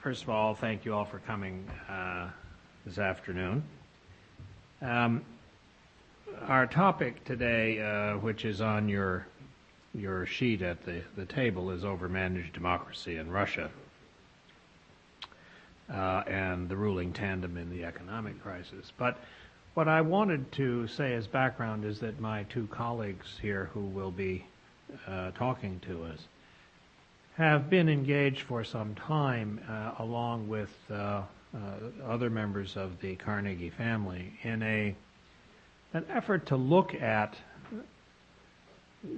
First of all, thank you all for coming this afternoon. Our topic today, which is on your sheet at the table, is Overmanaged Democracy in Russia and the ruling tandem in the economic crisis. But what I wanted to say as background is that my two colleagues here who will be talking to us have been engaged for some time, along with other members of the Carnegie family, in an effort to look at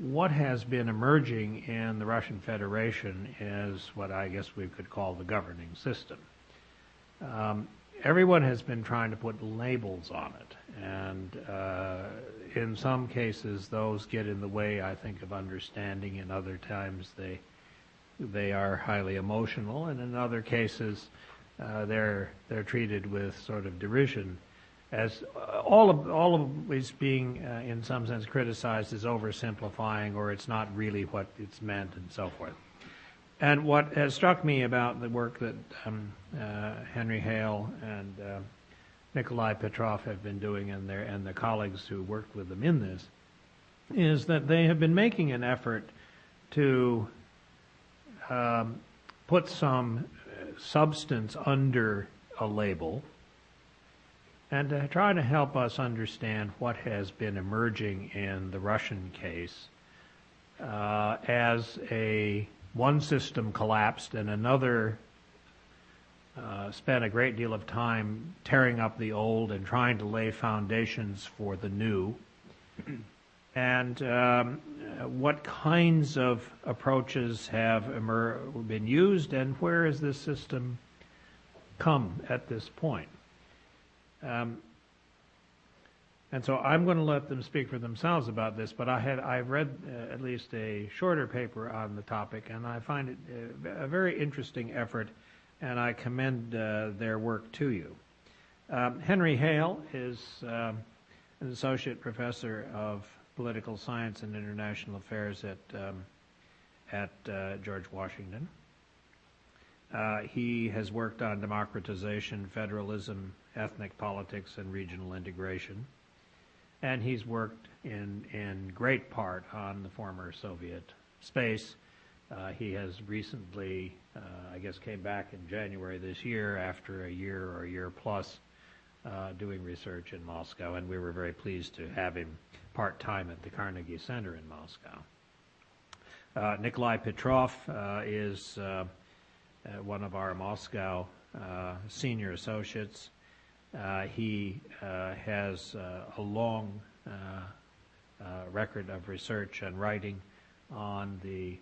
what has been emerging in the Russian Federation as what I guess we could call the governing system. Everyone has been trying to put labels on it, and in some cases those get in the way, I think, of understanding. In other times they are highly emotional, and in other cases they're treated with sort of derision, as always being in some sense criticized as oversimplifying, or it's not really what it's meant, and so forth. And what has struck me about the work that Henry Hale and Nikolai Petrov have been doing, and the colleagues who worked with them in this, is that they have been making an effort to put some substance under a label and to try to help us understand what has been emerging in the Russian case as one system collapsed and another spent a great deal of time tearing up the old and trying to lay foundations for the new, and what kinds of approaches have been used, and where has this system come at this point. And so I'm going to let them speak for themselves about this, but I've read at least a shorter paper on the topic, and I find it a very interesting effort, and I commend their work to you. Henry Hale is an associate professor of political science and international affairs at George Washington. He has worked on democratization, federalism, ethnic politics, and regional integration. And he's worked in great part on the former Soviet space. He has recently, I guess, came back in January this year after a year or a year plus doing research in Moscow, and we were very pleased to have him part-time at the Carnegie Center in Moscow. Nikolai Petrov is one of our Moscow senior associates. He has a long record of research and writing on the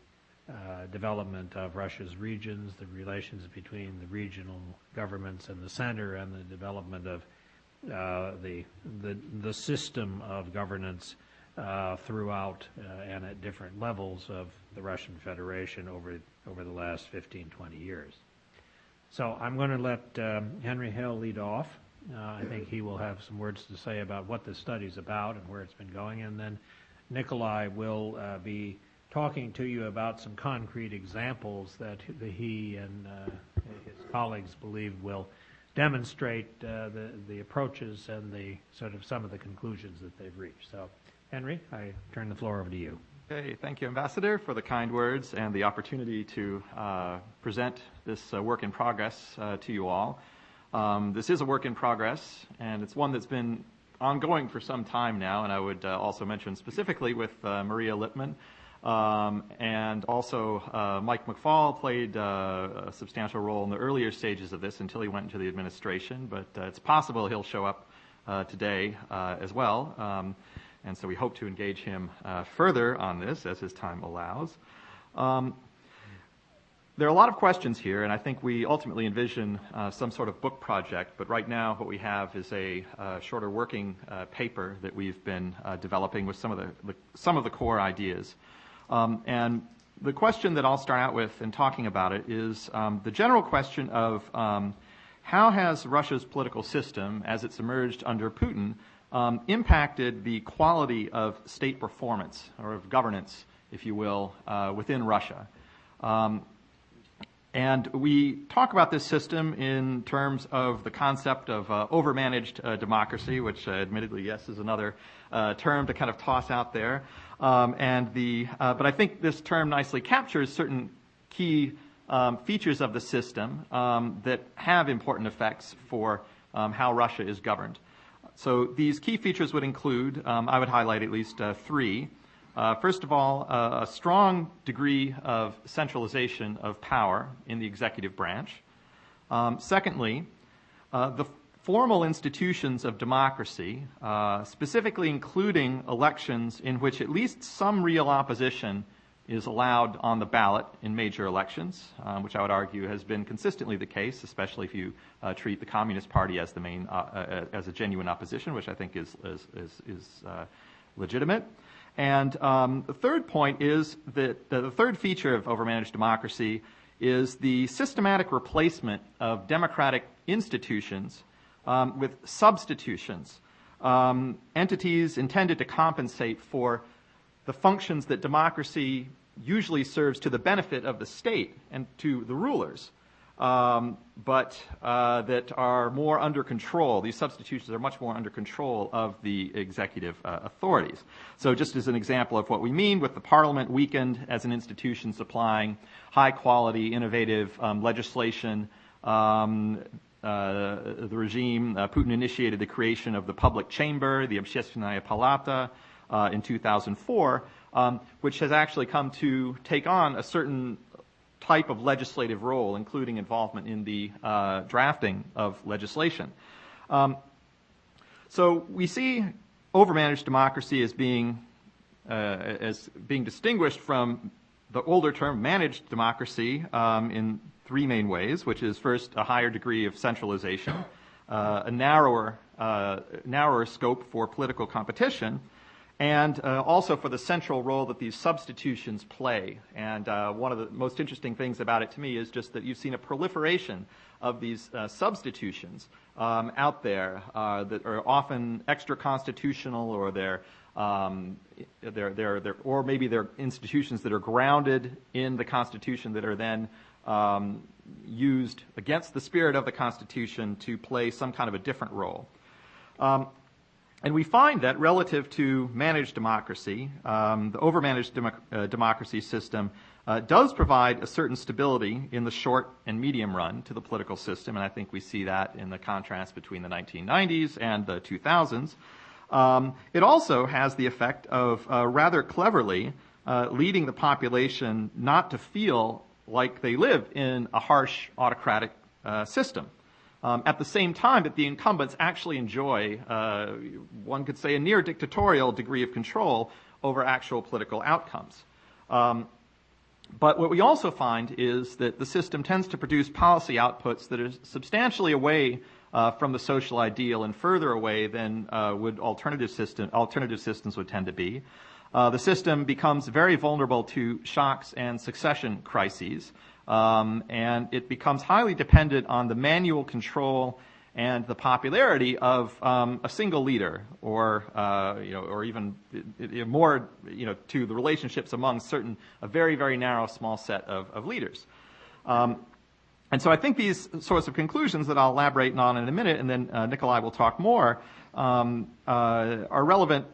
development of Russia's regions, the relations between the regional governments and the center, and the development of the system of governance throughout and at different levels of the Russian Federation over the last 15, 20 years. So I'm going to let Henry Hale lead off. I think he will have some words to say about what this study's about and where it's been going, and then Nikolai will be talking to you about some concrete examples that he and his colleagues believe will demonstrate the approaches and the sort of some of the conclusions that they've reached. So, Henry, I turn the floor over to you. Okay, thank you, Ambassador, for the kind words and the opportunity to present this work in progress to you all. This is a work in progress, and it's one that's been ongoing for some time now, and I would also mention specifically with Maria Lippmann, and also Mike McFall played a substantial role in the earlier stages of this until he went into the administration, but it's possible he'll show up today as well, and so we hope to engage him further on this as his time allows. There are a lot of questions here, and I think we ultimately envision some sort of book project, but right now what we have is a shorter working paper that we've been developing with some of the core ideas. And the question that I'll start out with in talking about it is the general question of how has Russia's political system, as it's emerged under Putin, impacted the quality of state performance, or of governance, if you will, within Russia. And we talk about this system in terms of the concept of overmanaged democracy, which admittedly, yes, is another term to kind of toss out there. But I think this term nicely captures certain key features of the system that have important effects for how Russia is governed. So these key features would include, I would highlight at least three. First of all, a strong degree of centralization of power in the executive branch. Secondly, the formal institutions of democracy, specifically including elections in which at least some real opposition is allowed on the ballot in major elections, which I would argue has been consistently the case, especially if you treat the Communist Party as the main, as a genuine opposition, which I think is legitimate. And the third point is that the third feature of overmanaged democracy is the systematic replacement of democratic institutions with substitutions, entities intended to compensate for the functions that democracy usually serves to the benefit of the state and to the rulers, but that are more under control. These substitutions are much more under control of the executive authorities. So just as an example of what we mean, with the parliament weakened as an institution supplying high-quality, innovative legislation, the regime, Putin initiated the creation of the public chamber, the Общественная Palata, in 2004, which has actually come to take on a certain type of legislative role, including involvement in the drafting of legislation. So we see overmanaged democracy as being distinguished from the older term managed democracy in three main ways, which is first a higher degree of centralization, a narrower scope for political competition, and also for the central role that these substitutions play. And one of the most interesting things about it to me is just that you've seen a proliferation of these substitutions out there that are often extra-constitutional, or or maybe they're institutions that are grounded in the Constitution that are then used against the spirit of the Constitution to play some kind of a different role. And we find that relative to managed democracy, the overmanaged democracy system does provide a certain stability in the short and medium run to the political system, and I think we see that in the contrast between the 1990s and the 2000s. It also has the effect of rather cleverly leading the population not to feel like they live in a harsh autocratic system. At the same time that the incumbents actually enjoy, one could say, a near dictatorial degree of control over actual political outcomes. But what we also find is that the system tends to produce policy outputs that are substantially away from the social ideal and further away than would alternative systems would tend to be. The system becomes very vulnerable to shocks and succession crises. And it becomes highly dependent on the manual control and the popularity of a single leader, or even more, to the relationships among a very, very narrow, small set of leaders. And so I think these sorts of conclusions that I'll elaborate on in a minute, and then Nikolai will talk more, are relevant,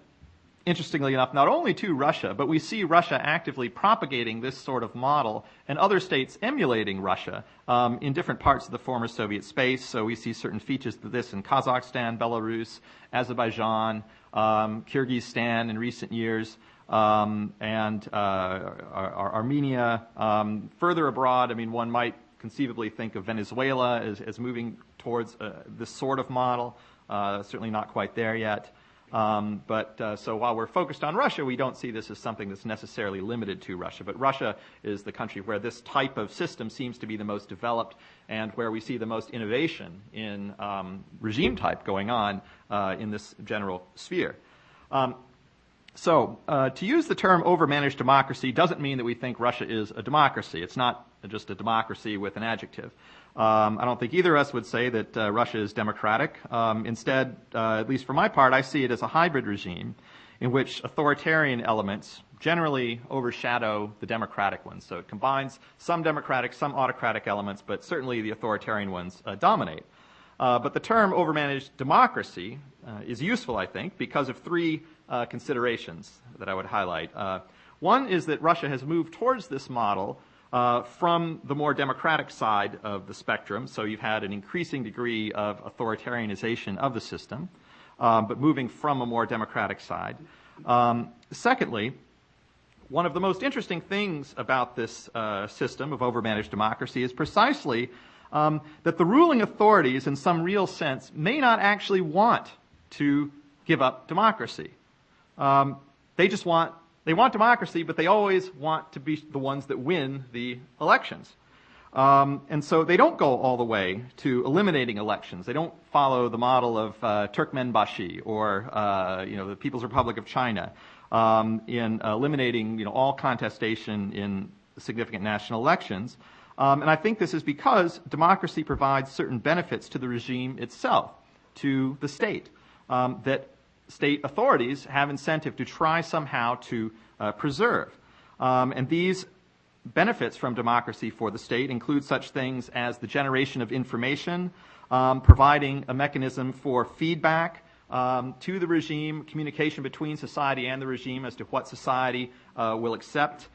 interestingly enough, not only to Russia, but we see Russia actively propagating this sort of model and other states emulating Russia in different parts of the former Soviet space. So we see certain features of this in Kazakhstan, Belarus, Azerbaijan, Kyrgyzstan in recent years, and Armenia. Further abroad, I mean, one might conceivably think of Venezuela as moving towards this sort of model. Certainly not quite there yet. So while we're focused on Russia, we don't see this as something that's necessarily limited to Russia. But Russia is the country where this type of system seems to be the most developed, and where we see the most innovation in regime type going on in this general sphere. So to use the term overmanaged democracy doesn't mean that we think Russia is a democracy. It's not just a democracy with an adjective. I don't think either of us would say that Russia is democratic. Instead, at least for my part, I see it as a hybrid regime in which authoritarian elements generally overshadow the democratic ones. So it combines some democratic, some autocratic elements, but certainly the authoritarian ones dominate. But the term overmanaged democracy is useful, I think, because of three considerations that I would highlight. One is that Russia has moved towards this model from the more democratic side of the spectrum. So you've had an increasing degree of authoritarianization of the system, but moving from a more democratic side. Secondly, one of the most interesting things about this system of overmanaged democracy is precisely that the ruling authorities, in some real sense, may not actually want to give up democracy. They want democracy, but they always want to be the ones that win the elections. And so they don't go all the way to eliminating elections. They don't follow the model of Turkmenbashi or the People's Republic of China in eliminating all contestation in significant national elections. And I think this is because democracy provides certain benefits to the regime itself, to the state, that state authorities have incentive to try somehow to preserve. And these benefits from democracy for the state include such things as the generation of information, providing a mechanism for feedback to the regime, communication between society and the regime as to what society will accept.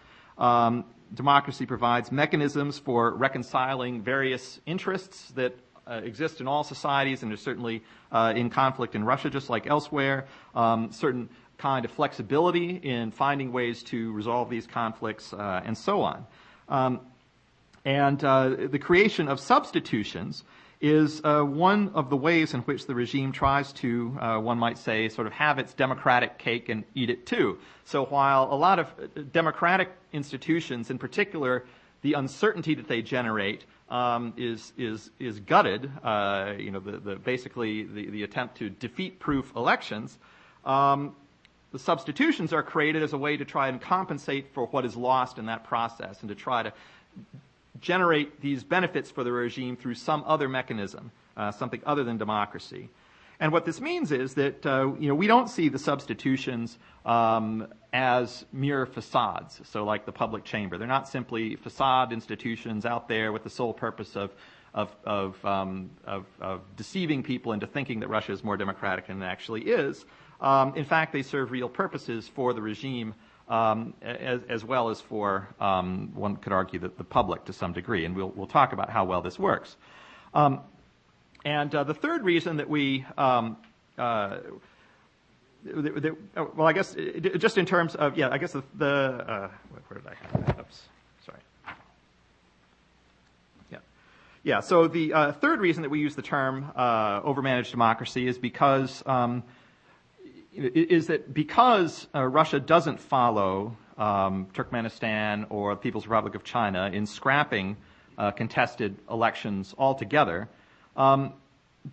Democracy provides mechanisms for reconciling various interests that exist in all societies and are certainly in conflict in Russia just like elsewhere. Certain kind of flexibility in finding ways to resolve these conflicts and so on. And the creation of substitutions is one of the ways in which the regime tries to, one might say, sort of have its democratic cake and eat it too. So while a lot of democratic institutions, in particular, the uncertainty that they generate is gutted, basically the attempt to defeat-proof elections, the substitutions are created as a way to try and compensate for what is lost in that process and to try to generate these benefits for the regime through some other mechanism, something other than democracy. And what this means is that we don't see the substitutions as mere facades, so like the public chamber. They're not simply facade institutions out there with the sole purpose of deceiving people into thinking that Russia is more democratic than it actually is. In fact, they serve real purposes for the regime as well as for, one could argue, the public to some degree. And we'll talk about how well this works. And the third reason that we, well, I guess just in terms of, I guess where did I have that? Oops, sorry. Yeah. So the third reason that we use the term overmanaged democracy is because Russia doesn't follow Turkmenistan or the People's Republic of China in scrapping contested elections altogether.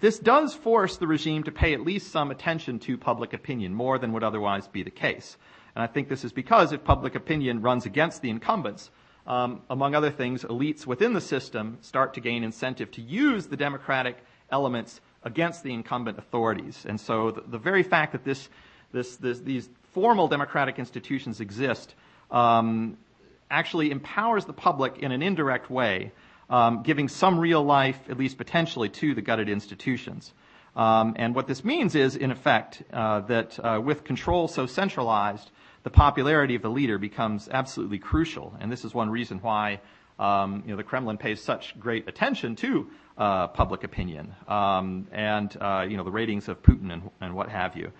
This does force the regime to pay at least some attention to public opinion, more than would otherwise be the case. And I think this is because if public opinion runs against the incumbents, among other things, elites within the system start to gain incentive to use the democratic elements against the incumbent authorities. And so the very fact that these formal democratic institutions exist actually empowers the public in an indirect way, giving some real life, at least potentially, to the gutted institutions. And what this means is, in effect, that with control so centralized, the popularity of the leader becomes absolutely crucial. And this is one reason why the Kremlin pays such great attention to public opinion and the ratings of Putin and what have you.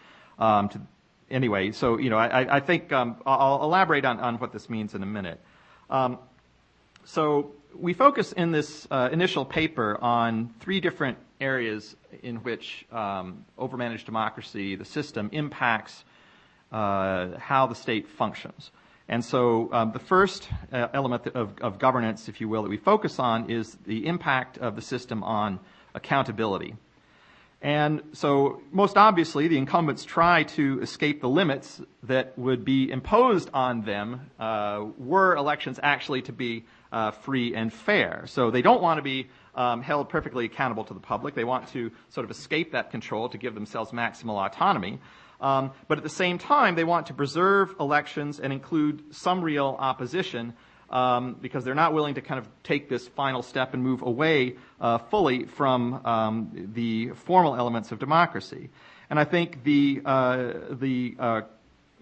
Anyway, so I think I'll elaborate on what this means in a minute. So we focus in this initial paper on three different areas in which overmanaged democracy, the system, impacts how the state functions. And so the first element of governance, if you will, that we focus on is the impact of the system on accountability. And so most obviously, the incumbents try to escape the limits that would be imposed on them were elections actually to be free and fair. So they don't want to be held perfectly accountable to the public. They want to sort of escape that control to give themselves maximal autonomy. But at the same time, they want to preserve elections and include some real opposition because they're not willing to kind of take this final step and move away fully from the formal elements of democracy. And I think the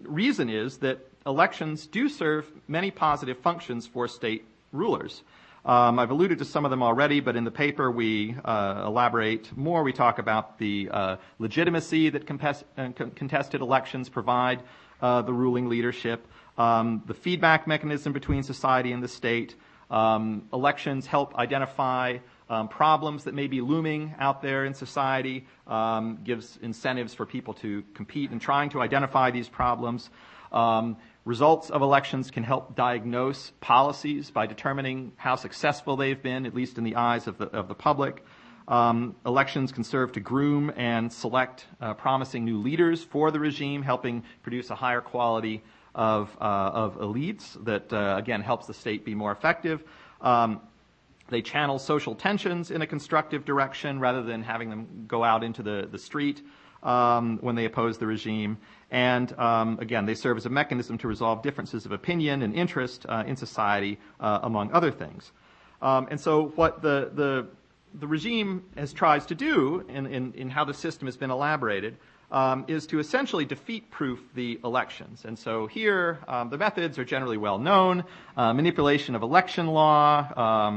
reason is that elections do serve many positive functions for state rulers. I've alluded to some of them already, but in the paper we elaborate more. We talk about the legitimacy that contested elections provide the ruling leadership, the feedback mechanism between society and the state. Elections help identify problems that may be looming out there in society, gives incentives for people to compete in trying to identify these problems. Results of elections can help diagnose policies by determining how successful they've been, at least in the eyes of the public. Elections can serve to groom and select promising new leaders for the regime, helping produce a higher quality of elites that, again, helps the state be more effective. They channel social tensions in a constructive direction rather than having them go out into the street when they oppose the regime. And again, they serve as a mechanism to resolve differences of opinion and interest in society, among other things. And so what the regime has tried to do in how the system has been elaborated is to essentially defeat-proof the elections. And so here, the methods are generally well known. Manipulation of election law,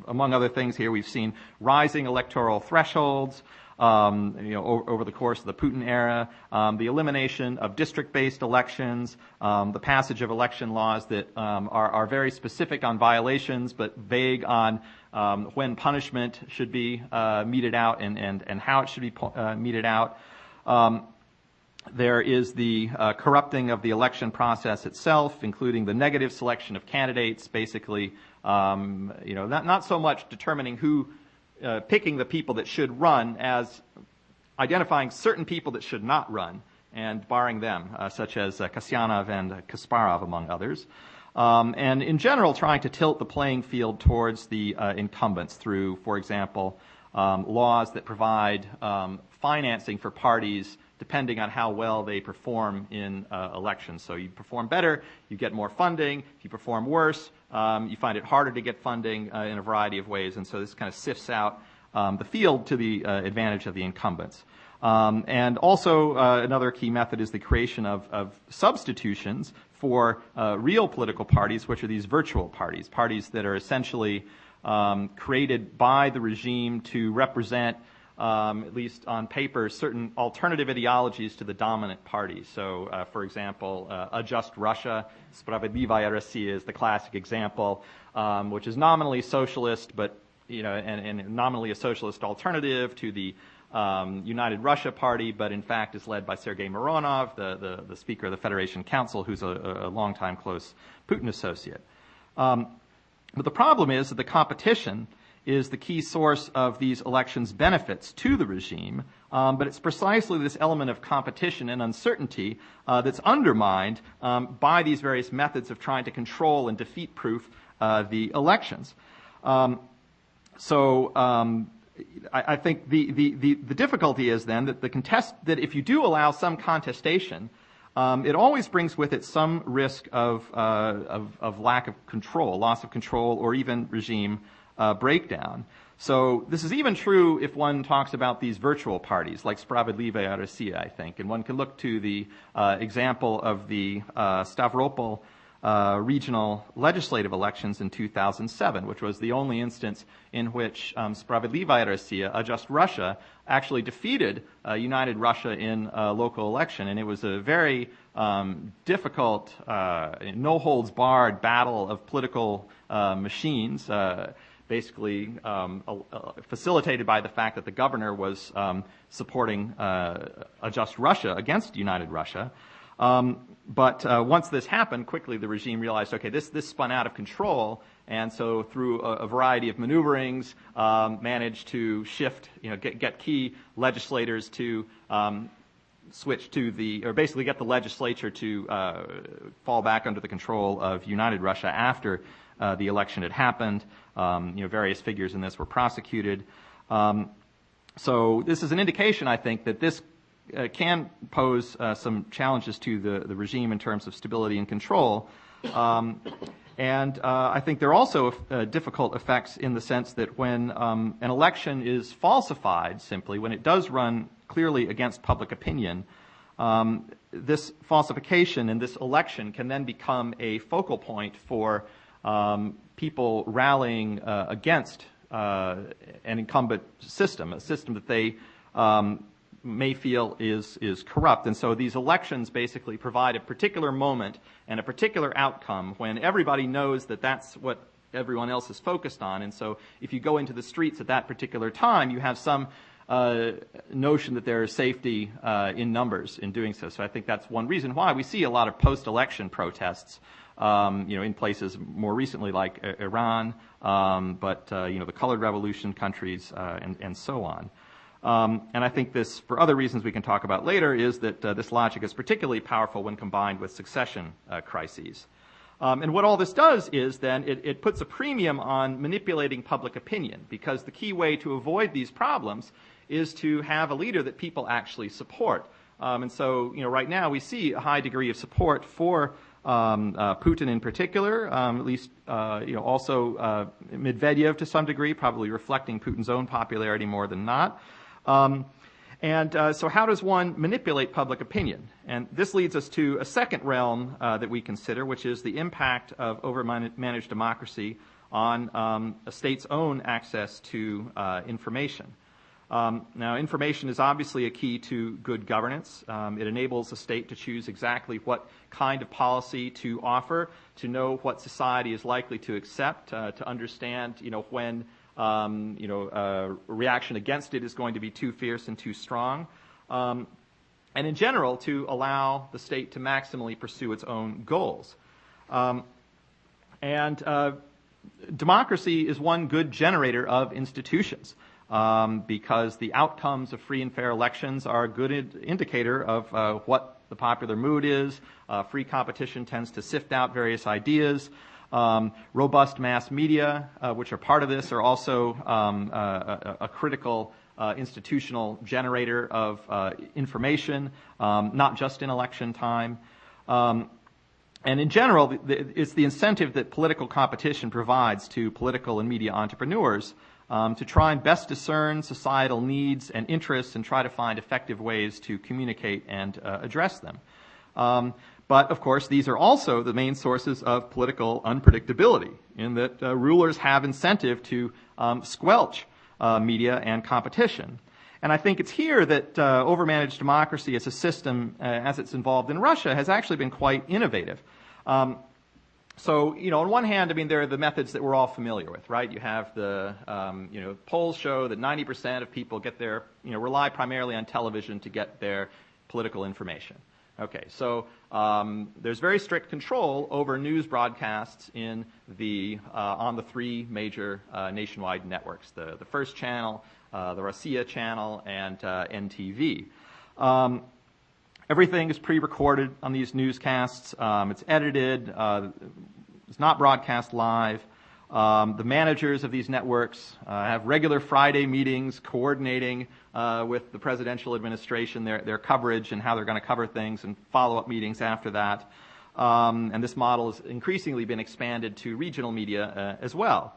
among other things here, we've seen rising electoral thresholds, over the course of the Putin era, the elimination of district-based elections, the passage of election laws that are very specific on violations but vague on when punishment should be meted out and how it should be meted out. There is the corrupting of the election process itself, including the negative selection of candidates, basically, not so much determining who picking the people that should run as identifying certain people that should not run and barring them, such as Kasyanov and Kasparov, among others. And in general, trying to tilt the playing field towards the incumbents through, for example, laws that provide financing for parties depending on how well they perform in elections. So you perform better, you get more funding. If you perform worse, you find it harder to get funding in a variety of ways. And so this kind of sifts out the field to the advantage of the incumbents. And also another key method is the creation of substitutions for real political parties, which are these virtual parties, parties that are essentially created by the regime to represent, at least on paper, certain alternative ideologies to the dominant party. So, for example, A Just Russia, Spravedlivaya Rossiya is the classic example, which is nominally socialist, but and nominally a socialist alternative to the United Russia Party, but in fact is led by Sergei Mironov, the Speaker of the Federation Council, who's a longtime close Putin associate. But the problem is that the competition is the key source of these elections' benefits to the regime, but it's precisely this element of competition and uncertainty that's undermined by these various methods of trying to control and defeat-proof the elections. I think the difficulty is then that that if you do allow some contestation, it always brings with it some risk of lack of control, loss of control, or even regime breakdown. So this is even true if one talks about these virtual parties like Spravedlivaya Rossiya, I think. And one can look to the example of the Stavropol regional legislative elections in 2007, which was the only instance in which Spravedlivaya Rossiya, A Just Russia, actually defeated United Russia in a local election. And it was a very difficult, no-holds-barred battle of political machines, basically facilitated by the fact that the governor was supporting A Just Russia against United Russia. But once this happened, quickly the regime realized, okay, this spun out of control, and so through a variety of maneuverings, managed to shift, get key legislators to switch to or basically get the legislature to fall back under the control of United Russia after the election had happened. Various figures in this were prosecuted. So this is an indication, I think, that this can pose some challenges to the regime in terms of stability and control. And I think there are also difficult effects in the sense that when an election is falsified, simply, when it does run clearly against public opinion, this falsification and this election can then become a focal point for people rallying against an incumbent system, a system that they may feel is corrupt. And so these elections basically provide a particular moment and a particular outcome when everybody knows that that's what everyone else is focused on. And so if you go into the streets at that particular time, you have some notion that there is safety in numbers in doing so. So I think that's one reason why we see a lot of post-election protests, in places more recently like Iran, but the colored revolution countries and so on. And I think this, for other reasons we can talk about later, is that this logic is particularly powerful when combined with succession crises. And what all this does is then it puts a premium on manipulating public opinion, because the key way to avoid these problems is to have a leader that people actually support. And so, right now we see a high degree of support for Putin in particular, at least, also Medvedev to some degree, probably reflecting Putin's own popularity more than not. So how does one manipulate public opinion? And this leads us to a second realm that we consider, which is the impact of overmanaged democracy on a state's own access to information. Now, information is obviously a key to good governance. It enables a state to choose exactly what kind of policy to offer, to know what society is likely to accept, to understand, when reaction against it is going to be too fierce and too strong, and in general, to allow the state to maximally pursue its own goals. Democracy is one good generator of institutions, because the outcomes of free and fair elections are a good indicator of what the popular mood is. Free competition tends to sift out various ideas. Robust mass media, which are part of this, are also a critical institutional generator of information, not just in election time. And in general, it's the incentive that political competition provides to political and media entrepreneurs to try and best discern societal needs and interests and try to find effective ways to communicate and address them. But, of course, these are also the main sources of political unpredictability, in that rulers have incentive to squelch media and competition. And I think it's here that overmanaged democracy as a system, as it's involved in Russia, has actually been quite innovative. So, on one hand, there are the methods that we're all familiar with, right? You have the, polls show that 90% of people get their, rely primarily on television to get their political information. Okay, so there's very strict control over news broadcasts in on the three major nationwide networks: the First Channel, the Russia Channel, and NTV. Everything is pre-recorded on these newscasts. It's edited. It's not broadcast live. The managers of these networks have regular Friday meetings coordinating with the presidential administration their coverage and how they're going to cover things, and follow-up meetings after that. And this model has increasingly been expanded to regional media as well.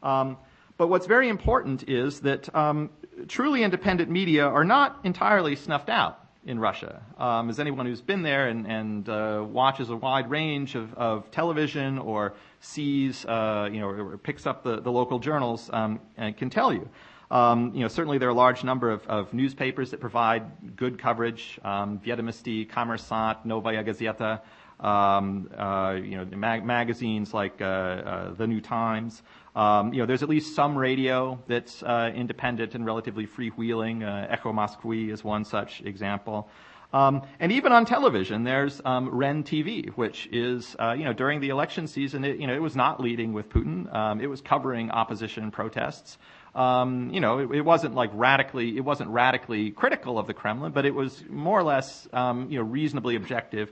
But what's very important is that truly independent media are not entirely snuffed out in Russia. As anyone who's been there and watches a wide range of television, or sees, or picks up the local journals, and can tell you. Certainly there are a large number of newspapers that provide good coverage: Vedomosti, Kommersant, Novaya Gazeta, magazines like The New Times. There's at least some radio that's independent and relatively freewheeling. Echo Moskwy is one such example. And even on television, there's REN TV, which is, during the election season, it was not leading with Putin. It was covering opposition protests. It wasn't radically critical of the Kremlin, but it was more or less, reasonably objective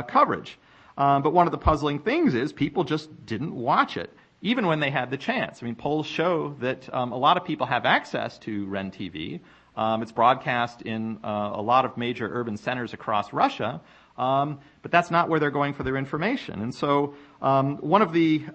coverage. But one of the puzzling things is people just didn't watch it, even when they had the chance. Polls show that a lot of people have access to REN TV, It's broadcast in a lot of major urban centers across Russia, but that's not where they're going for their information. And so one of the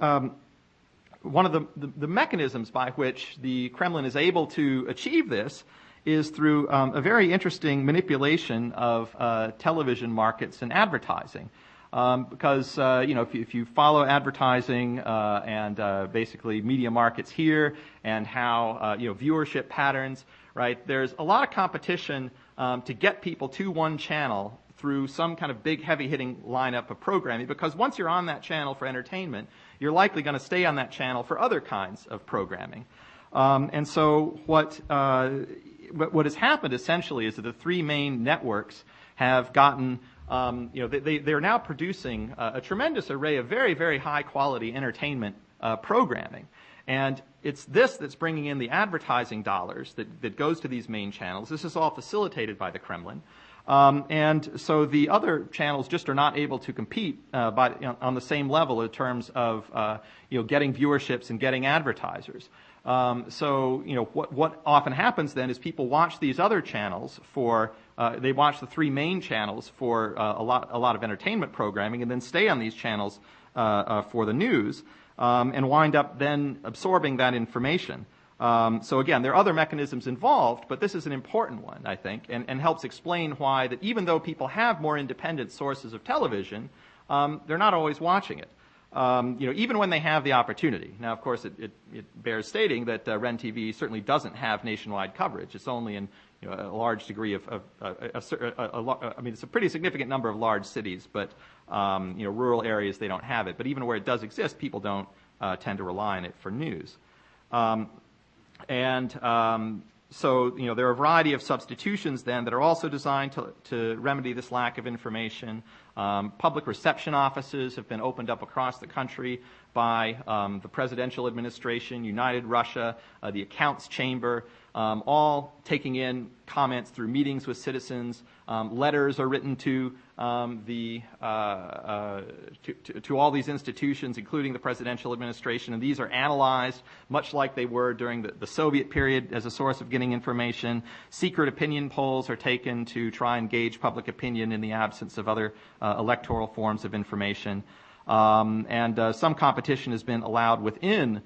mechanisms by which the Kremlin is able to achieve this is through a very interesting manipulation of television markets and advertising. Because if you follow advertising and basically media markets here and how viewership patterns, right? There's a lot of competition to get people to one channel through some kind of big, heavy-hitting lineup of programming. Because once you're on that channel for entertainment, you're likely going to stay on that channel for other kinds of programming. And so what has happened essentially is that the three main networks have gotten they're now producing a tremendous array of very, very high-quality entertainment programming. And it's this that's bringing in the advertising dollars that goes to these main channels. This is all facilitated by the Kremlin. And so the other channels just are not able to compete on the same level in terms of getting viewerships and getting advertisers. What often happens then is people watch these other channels they watch the three main channels for a lot of entertainment programming, and then stay on these channels for the news, and wind up then absorbing that information. So again, there are other mechanisms involved, but this is an important one, I think, and helps explain why that even though people have more independent sources of television, they're not always watching it. Even when they have the opportunity. Now, of course, it bears stating that REN TV certainly doesn't have nationwide coverage. It's only in a large degree it's a pretty significant number of large cities, but rural areas they don't have it. But even where it does exist, people don't tend to rely on it for news. So there are a variety of substitutions then that are also designed to remedy this lack of information. Public reception offices have been opened up across the country by the presidential administration, United Russia, the Accounts Chamber, all taking in comments through meetings with citizens. Letters are written to all these institutions, including the presidential administration, and these are analyzed much like they were during the Soviet period as a source of getting information. Secret opinion polls are taken to try and gauge public opinion in the absence of other electoral forms of information. And some competition has been allowed within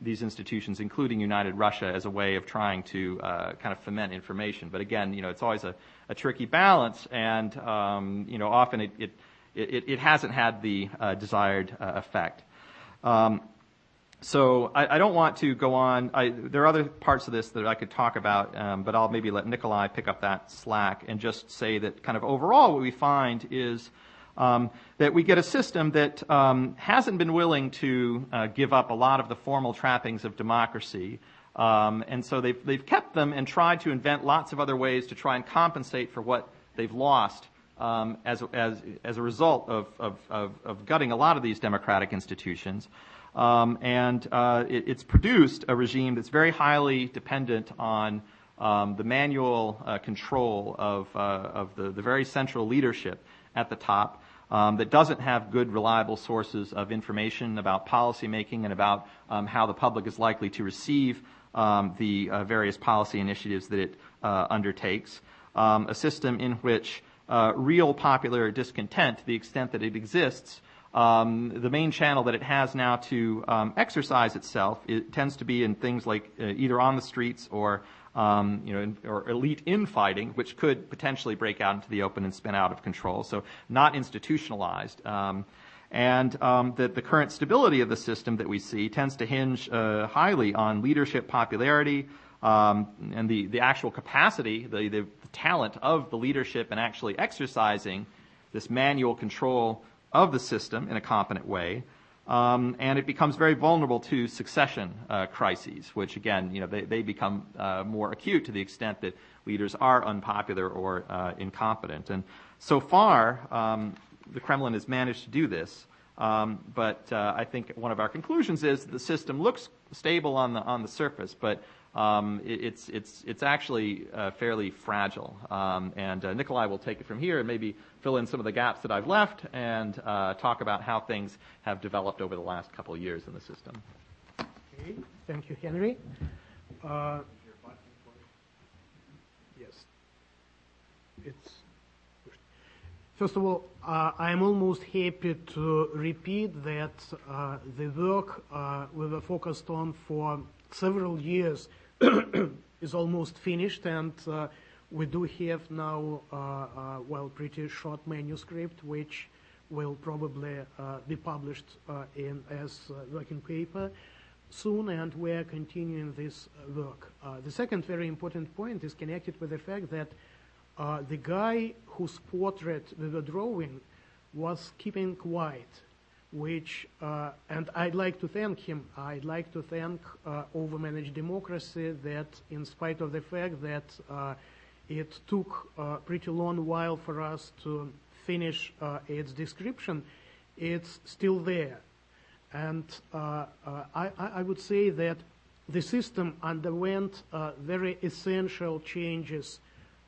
these institutions, including United Russia, as a way of trying to kind of foment information. But again, it's always a tricky balance, and often it hasn't had the desired effect. So I don't want to go on. There are other parts of this that I could talk about, but I'll maybe let Nikolai pick up that slack and just say that kind of overall what we find is that we get a system that hasn't been willing to give up a lot of the formal trappings of democracy. And so they've kept them and tried to invent lots of other ways to try and compensate for what they've lost as a result of gutting a lot of these democratic institutions. It's produced a regime that's very highly dependent on the manual control of the very central leadership at the top, that doesn't have good, reliable sources of information about policy making and about how the public is likely to receive the various policy initiatives that it undertakes. A system in which real popular discontent, to the extent that it exists, the main channel that it has now to exercise itself, it tends to be in things like either on the streets or or elite infighting, which could potentially break out into the open and spin out of control. So not institutionalized. The current stability of the system that we see tends to hinge highly on leadership popularity and the actual capacity, the talent of the leadership in actually exercising this manual control of the system in a competent way. And it becomes very vulnerable to succession crises, which again, they become more acute to the extent that leaders are unpopular or incompetent. And so far, the Kremlin has managed to do this. But I think one of our conclusions is that the system looks stable on the surface, but it's actually fairly fragile. And Nikolai will take it from here and maybe fill in some of the gaps that I've left and talk about how things have developed over the last couple of years in the system. Okay, thank you, Henry. First of all, I'm almost happy to repeat that the work we were focused on for several years is almost finished, and we do have now, pretty short manuscript, which will probably be published as working paper soon, and we are continuing this work. The second very important point is connected with the fact that the guy whose portrait we were drawing was keeping quiet, which, and I'd like to thank him. I'd like to thank Overmanaged Democracy that in spite of the fact that it took a pretty long while for us to finish its description, it's still there. And I would say that the system underwent very essential changes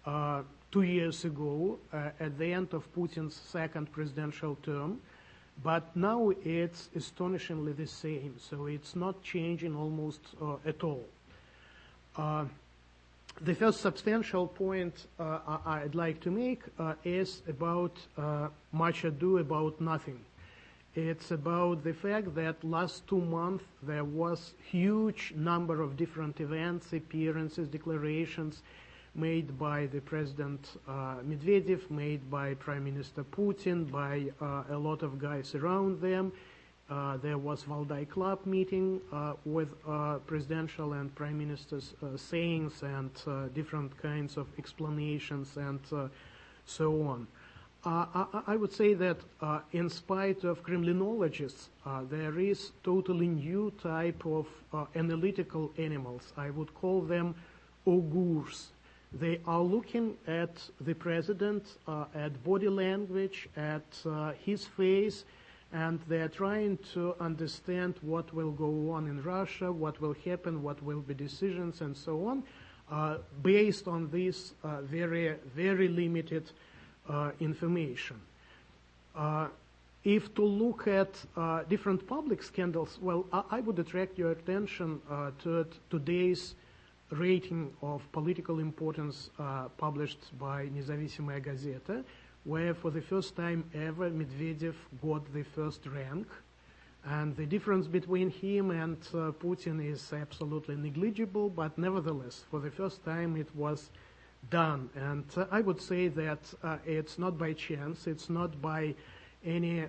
2 years ago at the end of Putin's second presidential term, but now it's astonishingly the same, so it's not changing almost at all. The first substantial point I'd like to make is about much ado about nothing. It's about the fact that last 2 months there was huge number of different events, appearances, declarations made by the President Medvedev, made by Prime Minister Putin, by a lot of guys around them. There was Valdai Club meeting with presidential and prime ministers' sayings and different kinds of explanations and so on. I would say that in spite of Kremlinologists, there is totally new type of analytical animals. I would call them augurs. They are looking at the president, at body language, at his face, and they're trying to understand what will go on in Russia, what will happen, what will be decisions, and so on, based on this very, very limited information. If to look at different public scandals, well, I would attract your attention to today's rating of political importance published by Независимая газета, where for the first time ever Medvedev got the first rank, and the difference between him and Putin is absolutely negligible, but nevertheless, for the first time it was done. And I would say that it's not by chance, it's not by any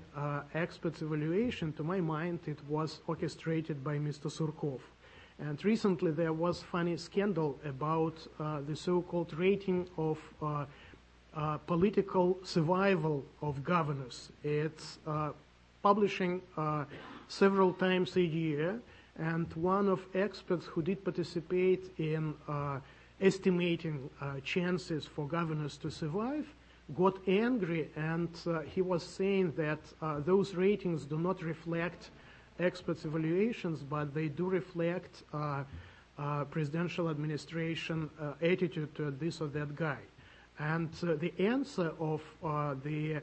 expert's evaluation. To my mind, it was orchestrated by Mr. Surkov. And recently there was funny scandal about the so-called rating of political survival of governors. It's publishing several times a year, and one of experts who did participate in estimating chances for governors to survive got angry, and he was saying that those ratings do not reflect experts' evaluations, but they do reflect presidential administration attitude to this or that guy. And the answer of the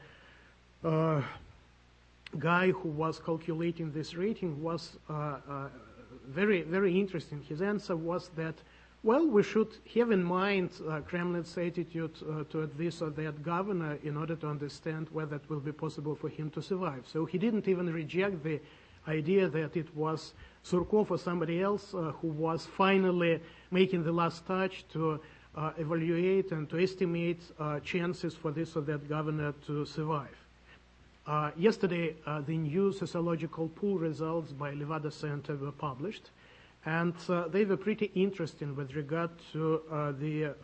guy who was calculating this rating was very, very interesting. His answer was that, well, we should have in mind Kremlin's attitude toward this or that governor in order to understand whether it will be possible for him to survive. So he didn't even reject the idea that it was Surkov or somebody else who was finally making the last touch to evaluate and to estimate chances for this or that governor to survive. Yesterday, the new sociological poll results by Levada Center were published, and they were pretty interesting with regard to the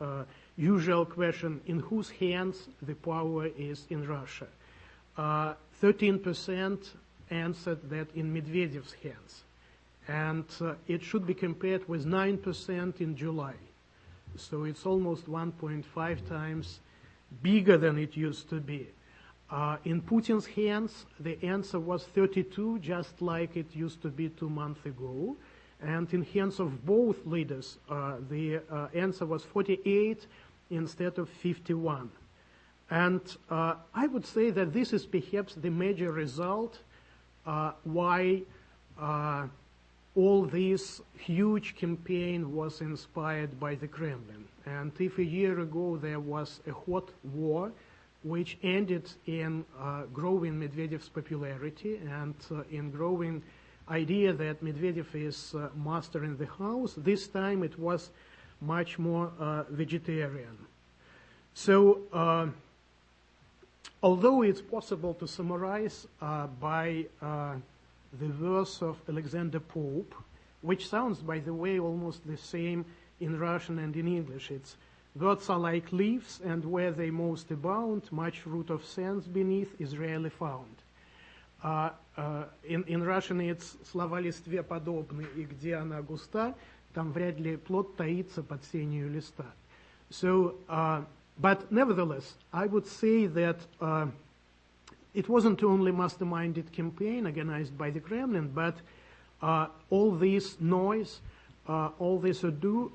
usual question, in whose hands the power is in Russia. 13% answered that in Medvedev's hands, and it should be compared with 9% in July. So it's almost 1.5 times bigger than it used to be. In Putin's hands, the answer was 32, just like it used to be 2 months ago. And in hands of both leaders, the answer was 48 instead of 51. And I would say that this is perhaps the major result why all this huge campaign was inspired by the Kremlin. And if a year ago there was a hot war, which ended in growing Medvedev's popularity and in growing idea that Medvedev is master in the house, this time it was much more vegetarian. So, although it's possible to summarize by the verse of Alexander Pope, which sounds, by the way, almost the same in Russian and in English. It's words are like leaves, and where they most abound, much root of sense beneath is rarely found. In Russian it's слова листве подобны, и где она густа, там вряд ли плод таится под сенью листа. So, but nevertheless, I would say that it wasn't only masterminded campaign organized by the Kremlin, but all this noise, all this ado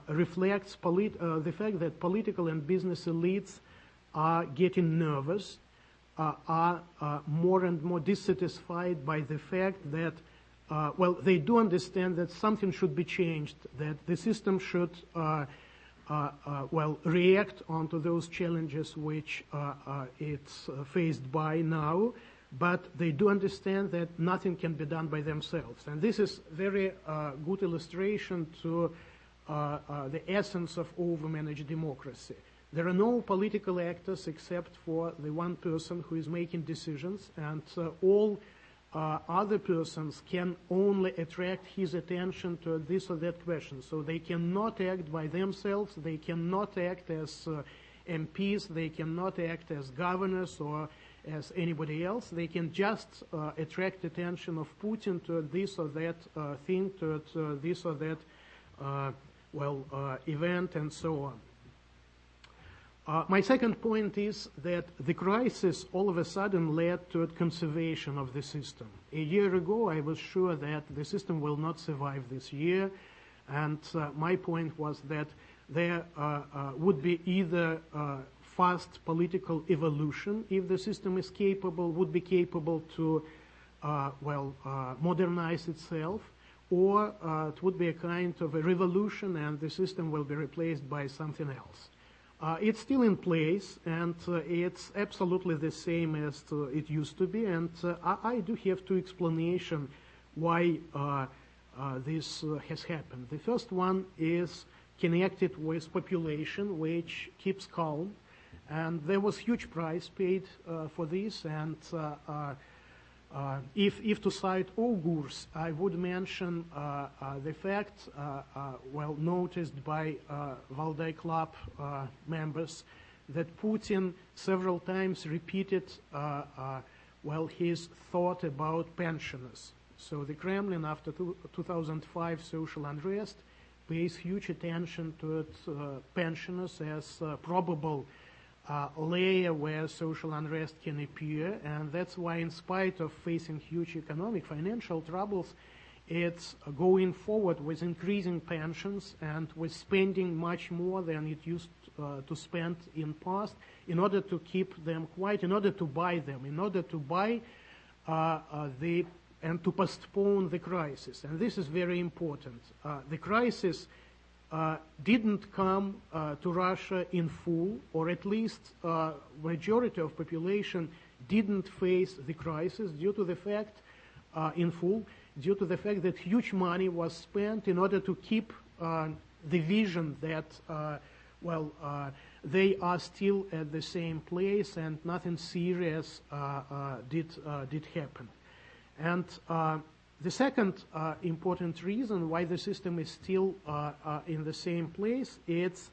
reflects the fact that political and business elites are getting nervous, are more and more dissatisfied by the fact that, well, they do understand that something should be changed, that the system should, well, react onto those challenges which it's faced by now, but they do understand that nothing can be done by themselves. And this is very good illustration to the essence of overmanaged democracy. There are no political actors except for the one person who is making decisions, and all other persons can only attract his attention to this or that question. So they cannot act by themselves, they cannot act as MPs, they cannot act as governors or as anybody else. They can just attract attention of Putin to this or that thing, to this or that, well, event, and so on. My second point is that the crisis all of a sudden led to a conservation of the system. A year ago, I was sure that the system will not survive this year, and my point was that there would be either fast political evolution if the system is capable, would be capable to, well, modernize itself, or it would be a kind of a revolution and the system will be replaced by something else. It's still in place, and it's absolutely the same as it used to be, and I do have two explanations why this has happened. The first one is connected with population, which keeps calm, and there was huge price paid for this, and if to cite augurs, I would mention the fact, well noticed by Valdai Club members, that Putin several times repeated, well, his thought about pensioners. So the Kremlin, after 2005 social unrest, pays huge attention to pensioners as probable layer where social unrest can appear, and that's why, in spite of facing huge economic, financial troubles, it's going forward with increasing pensions and with spending much more than it used to spend in past in order to keep them quiet, in order to buy them, in order to buy and to postpone the crisis. And this is very important. The crisis didn't come to Russia in full, or at least majority of population didn't face the crisis due to the fact, in full, due to the fact that huge money was spent in order to keep the vision that, well, they are still at the same place and nothing serious did happen. And the second important reason why the system is still in the same place is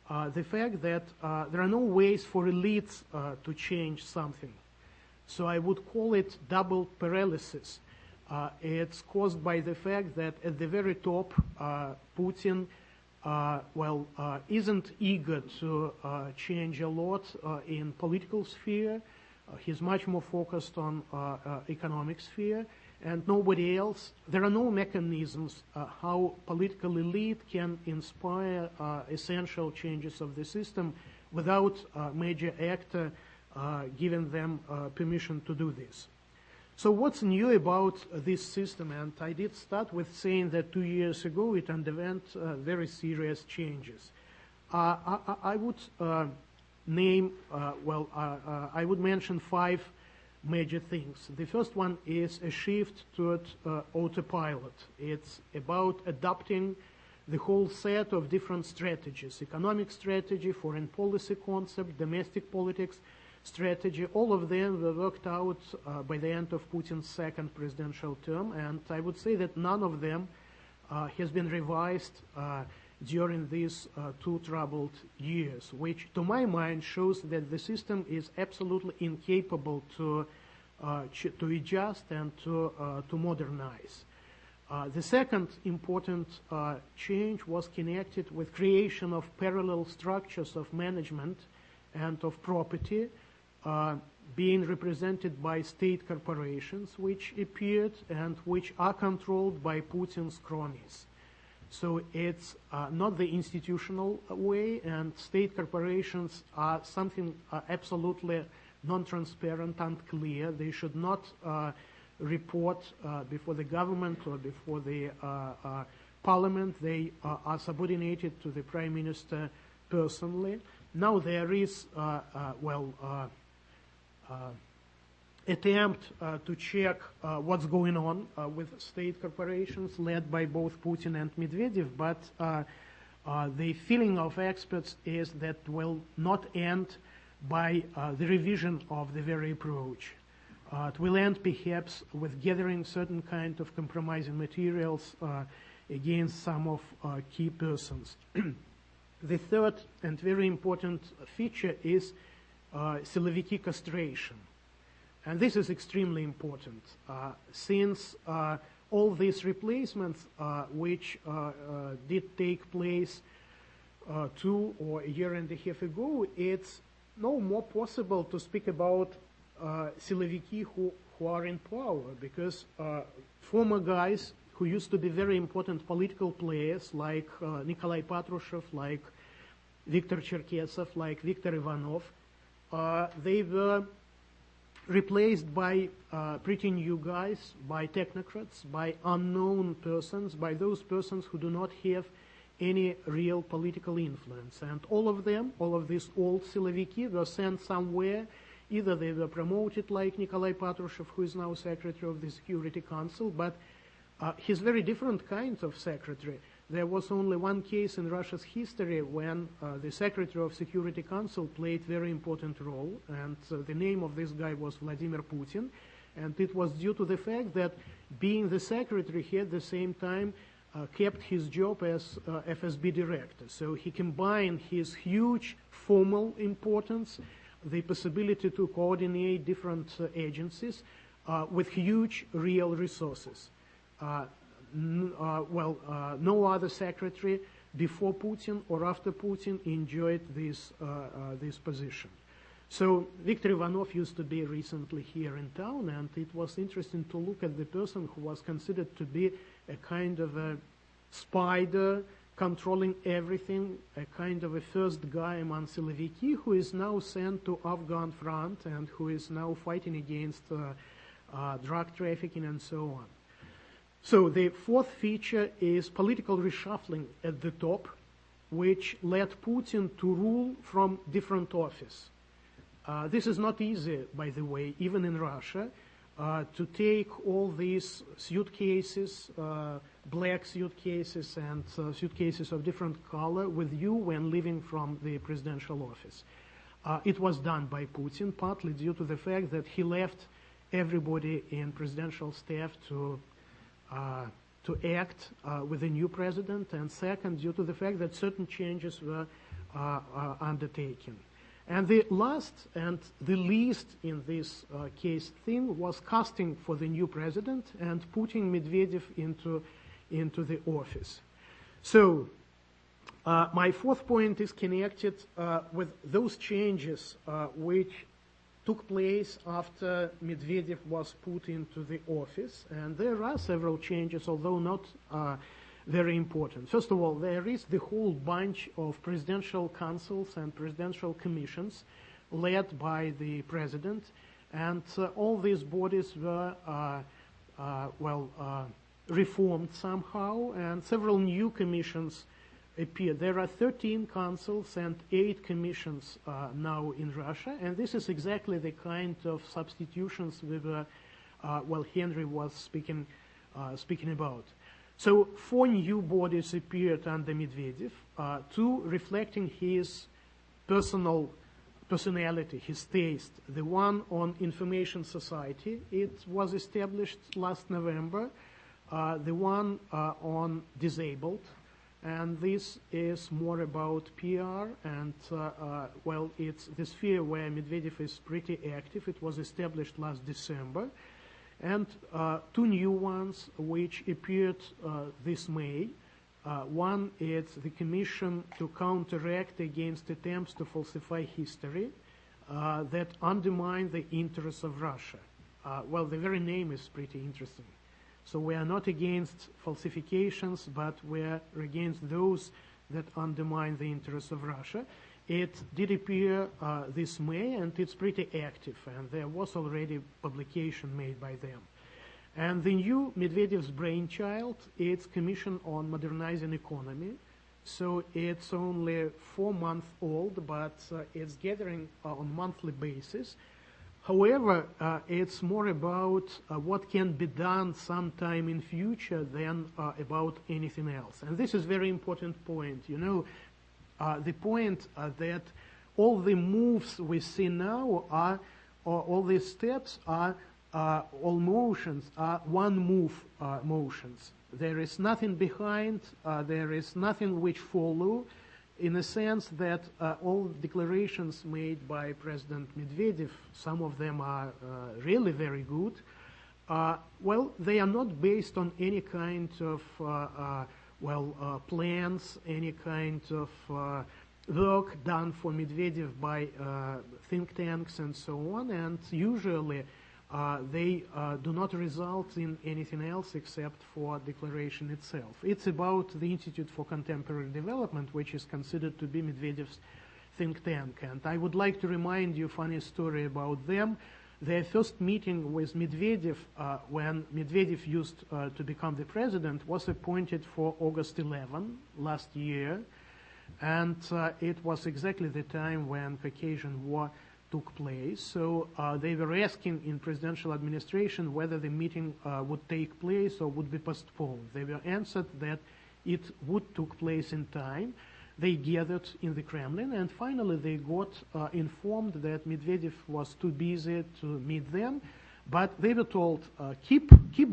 the fact that there are no ways for elites to change something. So I would call it double paralysis. It's caused by the fact that at the very top, Putin, well, isn't eager to change a lot in political sphere. He's much more focused on economic sphere. And nobody else, there are no mechanisms how political elite can inspire essential changes of the system without a major actor giving them permission to do this. So what's new about this system? And I did start with saying that 2 years ago it underwent very serious changes. I would name, I would mention 5 major things. The first one is a shift toward autopilot. It's about adopting the whole set of different strategies: economic strategy, foreign policy concept, domestic politics strategy. All of them were worked out by the end of Putin's second presidential term, and I would say that none of them has been revised during these 2 troubled years, which to my mind shows that the system is absolutely incapable to adjust and to modernize. The second important change was connected with creation of parallel structures of management and of property being represented by state corporations, which appeared and which are controlled by Putin's cronies. So it's not the institutional way, and state corporations are something absolutely non-transparent, unclear. They should not report before the government or before the parliament. They are subordinated to the prime minister personally. Now there is, attempt to check what's going on with state corporations led by both Putin and Medvedev, but the feeling of experts is that will not end by the revision of the very approach. It will end perhaps with gathering certain kind of compromising materials against some of key persons. The third and very important feature is Siloviki castration. And this is extremely important since all these replacements which did take place 2 or a year and a half ago, it's no more possible to speak about Siloviki who are in power, because former guys who used to be very important political players like Nikolai Patrushev, like Viktor Cherkesov, like Viktor Ivanov, they were replaced by pretty new guys, by technocrats, by unknown persons, by those persons who do not have any real political influence. And all of them, all of these old Siloviki, were sent somewhere. Either they were promoted like Nikolai Patrushev, who is now secretary of the Security Council, but he's very different kind of secretary. There was only one case in Russia's history when the Secretary of Security Council played very important role, and the name of this guy was Vladimir Putin, and it was due to the fact that being the secretary, he at the same time kept his job as FSB director. So he combined his huge formal importance, the possibility to coordinate different agencies, with huge real resources. No other secretary before Putin or after Putin enjoyed this position. So Viktor Ivanov used to be recently here in town, and it was interesting to look at the person who was considered to be a kind of a spider controlling everything, a kind of a first guy among Siloviki, who is now sent to Afghan front and who is now fighting against drug trafficking and so on. So the fourth feature is political reshuffling at the top, which led Putin to rule from different office. This is not easy, by the way, even in Russia, to take all these suitcases, black suitcases and suitcases of different color with you when leaving from the presidential office. It was done by Putin, partly due to the fact that he left everybody in presidential staff to act with the new president, and second, due to the fact that certain changes were undertaken. And the last and the least in this case thing was casting for the new president and putting Medvedev into the office. So my fourth point is connected with those changes which took place after Medvedev was put into the office. And there are several changes, although not very important. First of all, there is the whole bunch of presidential councils and presidential commissions led by the president, and all these bodies were reformed somehow, and several new commissions appeared. There are 13 councils and 8 commissions now in Russia, and this is exactly the kind of substitutions we were, Henry was speaking about. So 4 new bodies appeared under Medvedev, 2 reflecting his personality, his taste. The one on information society, it was established last November. The one on disabled, and this is more about PR and, it's the sphere where Medvedev is pretty active. It was established last December. And 2 new ones which appeared this May. One is the Commission to counteract against attempts to falsify history that undermine the interests of Russia. The very name is pretty interesting. So we are not against falsifications, but we are against those that undermine the interests of Russia. It did appear this May, and it's pretty active, and there was already publication made by them. And the new Medvedev's brainchild, it's Commission on Modernizing Economy. So it's only 4 months old, but it's gathering on monthly basis. However, it's more about what can be done sometime in future than about anything else. And this is a very important point. You know, the point that all the moves we see now are, or all these steps are, all motions are one move motions. There is nothing behind, there is nothing which follow, in a sense that all declarations made by President Medvedev, some of them are really very good, they are not based on any kind of plans, any kind of work done for Medvedev by think tanks and so on, and usually they do not result in anything else except for declaration itself. It's about the Institute for Contemporary Development, which is considered to be Medvedev's think tank. And I would like to remind you a funny story about them. Their first meeting with Medvedev, when Medvedev used to become the president, was appointed for August 11 last year. And it was exactly the time when Caucasian War took place. So they were asking in presidential administration whether the meeting would take place or would be postponed. They were answered that it would take place in time. They gathered in the Kremlin, and finally they got informed that Medvedev was too busy to meet them, but they were told, keep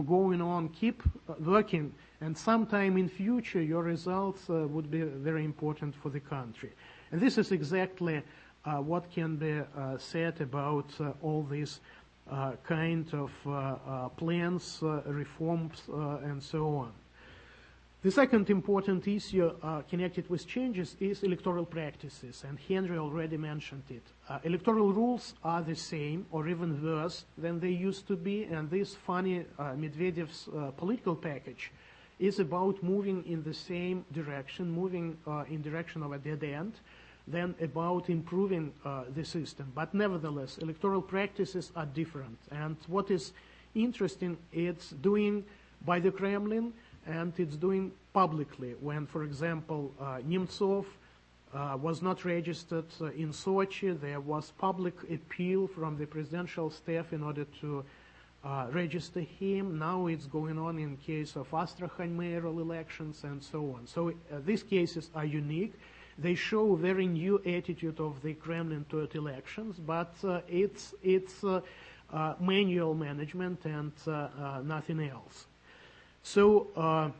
going on, keep working, and sometime in future your results would be very important for the country. And this is exactly what can be said about all these kind of plans, reforms, and so on. The second important issue connected with changes is electoral practices, and Henry already mentioned it. Electoral rules are the same or even worse than they used to be, and this funny Medvedev's political package is about moving in the same direction, moving in direction of a dead end, than about improving the system. But nevertheless, electoral practices are different. And what is interesting, it's doing by the Kremlin, and it's doing publicly. When, for example, Nemtsov was not registered in Sochi, there was public appeal from the presidential staff in order to register him. Now it's going on in case of Astrakhan mayoral elections and so on. So these cases are unique. They show a very new attitude of the Kremlin toward elections, but it's manual management and nothing else. So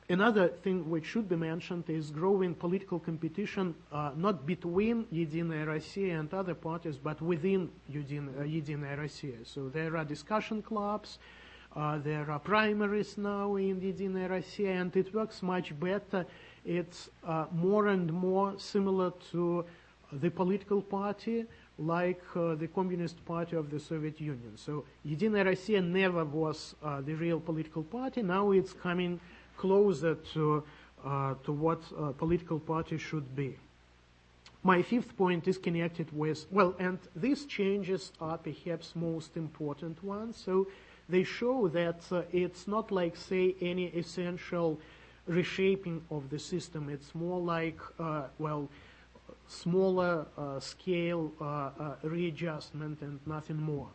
another thing which should be mentioned is growing political competition, not between Единая Россия and other parties, but within Единая Россия. So there are discussion clubs, there are primaries now in Единая Россия, and it works much better. It's more and more similar to the political party, like the Communist Party of the Soviet Union. So Единая Россия never was the real political party. Now it's coming closer to what a political party should be. My fifth point is connected with, and these changes are perhaps most important ones. So they show that it's not like, say, any essential reshaping of the system. It's more like, smaller scale readjustment and nothing more.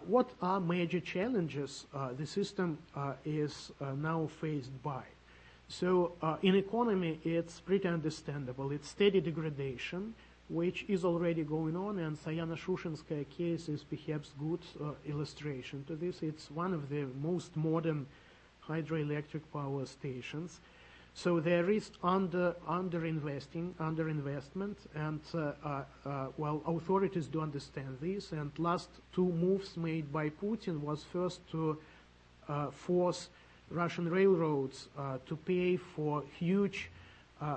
What are major challenges the system is now faced by? So in economy, it's pretty understandable. It's steady degradation, which is already going on, and Sayana-Shushenskaya case is perhaps good illustration to this. It's one of the most modern hydroelectric power stations. So there is underinvestment, and authorities do understand this. And last two moves made by Putin was first to force Russian railroads to pay for huge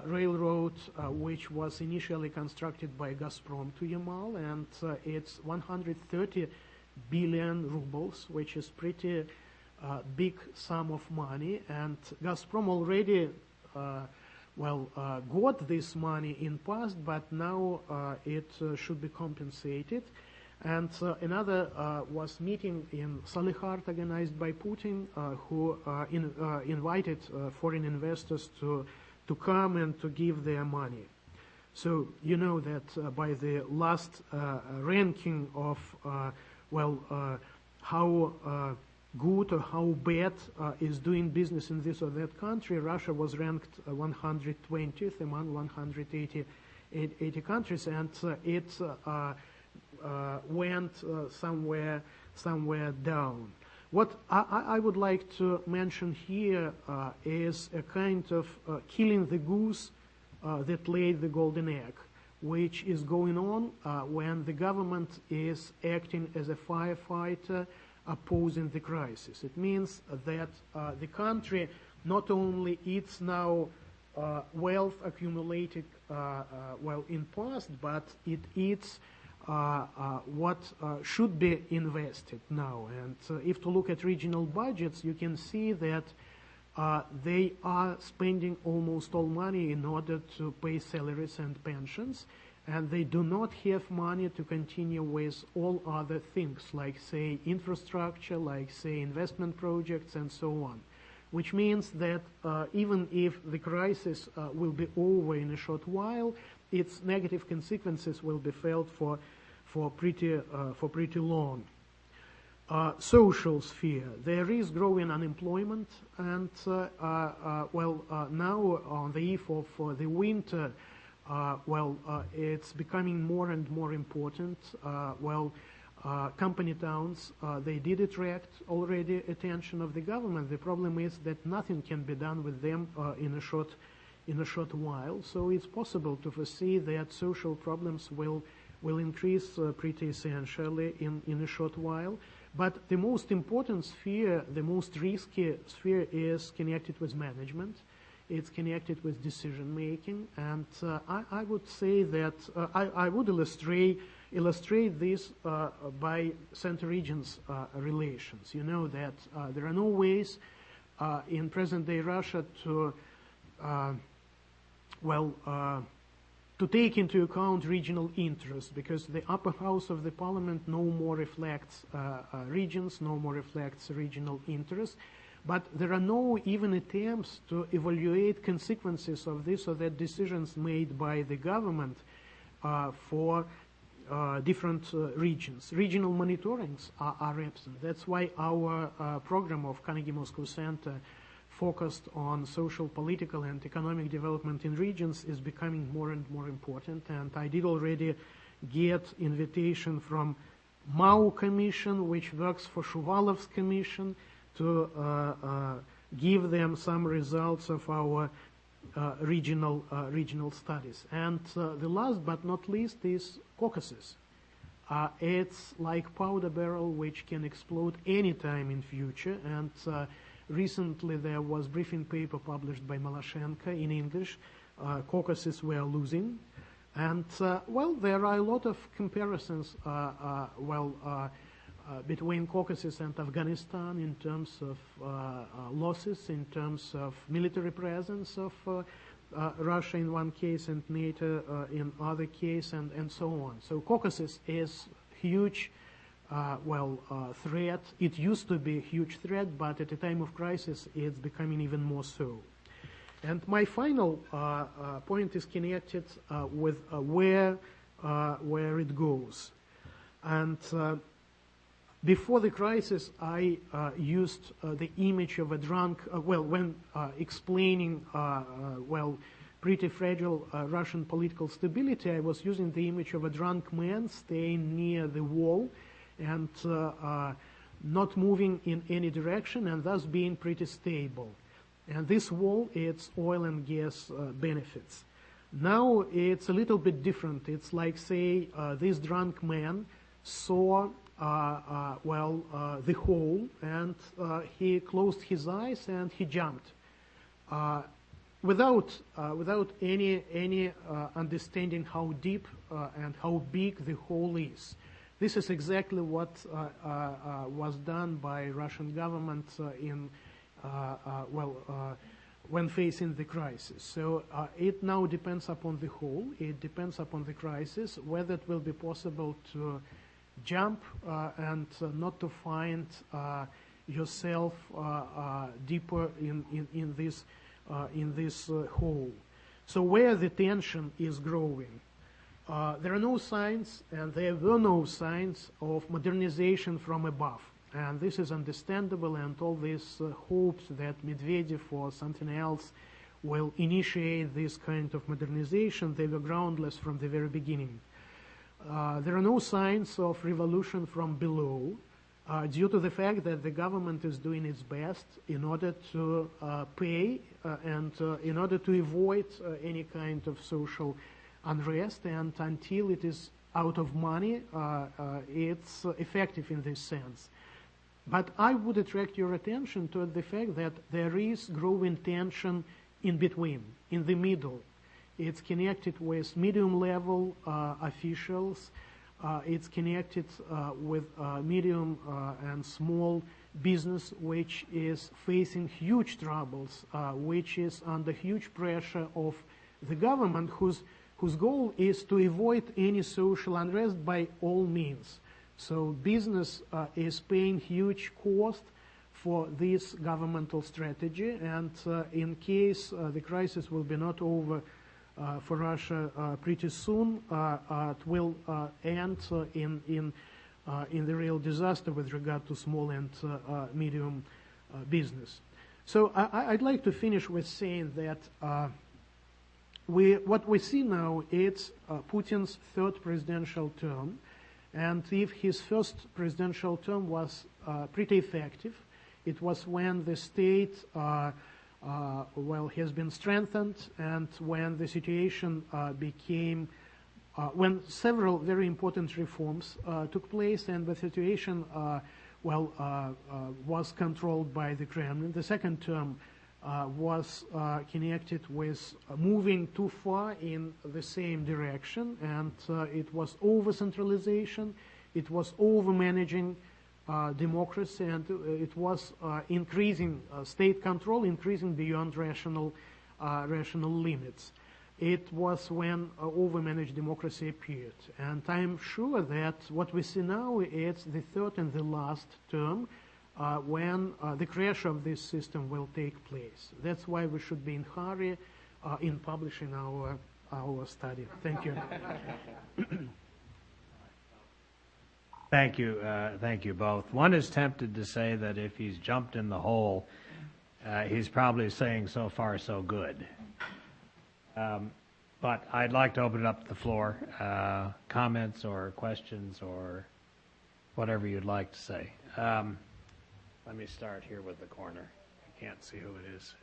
railroad which was initially constructed by Gazprom to Yamal, and it's 130 billion rubles, which is pretty big sum of money. And Gazprom already got this money in past, but now it should be compensated. And another was meeting in Salihard organized by Putin, who invited foreign investors to come and to give their money. So you know that by the last ranking of how good or how bad is doing business in this or that country, Russia was ranked 120th among 180 countries, and it went somewhere down. What I would like to mention here is a kind of killing the goose that laid the golden egg, which is going on when the government is acting as a firefighter opposing the crisis. It means that the country not only eats now wealth accumulated in past, but it eats what should be invested now. And if to look at regional budgets, you can see that they are spending almost all money in order to pay salaries and pensions, and they do not have money to continue with all other things, like, say, infrastructure, like, say, investment projects, and so on. Which means that even if the crisis will be over in a short while, its negative consequences will be felt for pretty long. Social sphere. There is growing unemployment, and now on the eve of the winter, it's becoming more and more important. Company towns, they did attract already attention of the government. The problem is that nothing can be done with them in a short while. So it's possible to foresee that social problems will increase pretty essentially in a short while. But the most important sphere, the most risky sphere, is connected with management. It's connected with decision making, and I would say that I would illustrate this by center-regions relations. You know that there are no ways in present-day Russia to take into account regional interests, because the upper house of the parliament no more reflects regions, no more reflects regional interests. But there are no even attempts to evaluate consequences of this or that decisions made by the government for different regions. Regional monitorings are absent. That's why our program of Carnegie Moscow Center focused on social, political, and economic development in regions is becoming more and more important. And I did already get invitation from Mao Commission, which works for Shuvalov's Commission, to give them some results of our regional studies. And the last but not least is Caucasus. It's like powder barrel which can explode any time in future. And recently there was briefing paper published by Maloshenko in English. Caucasus were losing. And there are a lot of comparisons between Caucasus and Afghanistan in terms of losses, in terms of military presence of Russia in one case and NATO in other case, and so on. So Caucasus is huge threat. It used to be a huge threat, but at a time of crisis it's becoming even more so. And my final point is connected with where it goes. And before the crisis, I used the image of a drunk, when explaining, pretty fragile Russian political stability, I was using the image of a drunk man staying near the wall and not moving in any direction and thus being pretty stable. And this wall, it's oil and gas benefits. Now it's a little bit different. It's like, say, this drunk man saw the hole, and he closed his eyes and he jumped without any understanding how deep and how big the hole is. This is exactly what was done by Russian government when facing the crisis. So it now depends upon the whole. It depends upon the crisis, whether it will be possible to jump and not to find yourself deeper in this hole. So where the tension is growing, there are no signs, and there were no signs of modernization from above. And this is understandable, and all these hopes that Medvedev or something else will initiate this kind of modernization, they were groundless from the very beginning. There are no signs of revolution from below due to the fact that the government is doing its best in order to pay and in order to avoid any kind of social unrest, and until it is out of money, it's effective in this sense. But I would attract your attention to the fact that there is growing tension in between, in the middle. It's connected with medium-level officials. It's connected with medium and small business, which is facing huge troubles, which is under huge pressure of the government, whose goal is to avoid any social unrest by all means. So business is paying huge cost for this governmental strategy, and in case the crisis will be not over for Russia pretty soon, it will end in the real disaster with regard to small and medium business. So I'd like to finish with saying that what we see now is Putin's third presidential term, and if his first presidential term was pretty effective, it was when the state has been strengthened, and when the situation became, when several very important reforms took place, and the situation was controlled by the Kremlin. The second term was connected with moving too far in the same direction, and it was over-centralization, it was over-managing democracy, and it was increasing state control, increasing beyond rational limits. It was when overmanaged democracy appeared. And I'm sure that what we see now is the third and the last term when the crash of this system will take place. That's why we should be in a hurry in publishing our study. Thank you. Thank you both. One is tempted to say that if he's jumped in the hole, he's probably saying so far so good. But I'd like to open it up to the floor, comments or questions or whatever you'd like to say. Let me start here with the corner. I can't see who it is.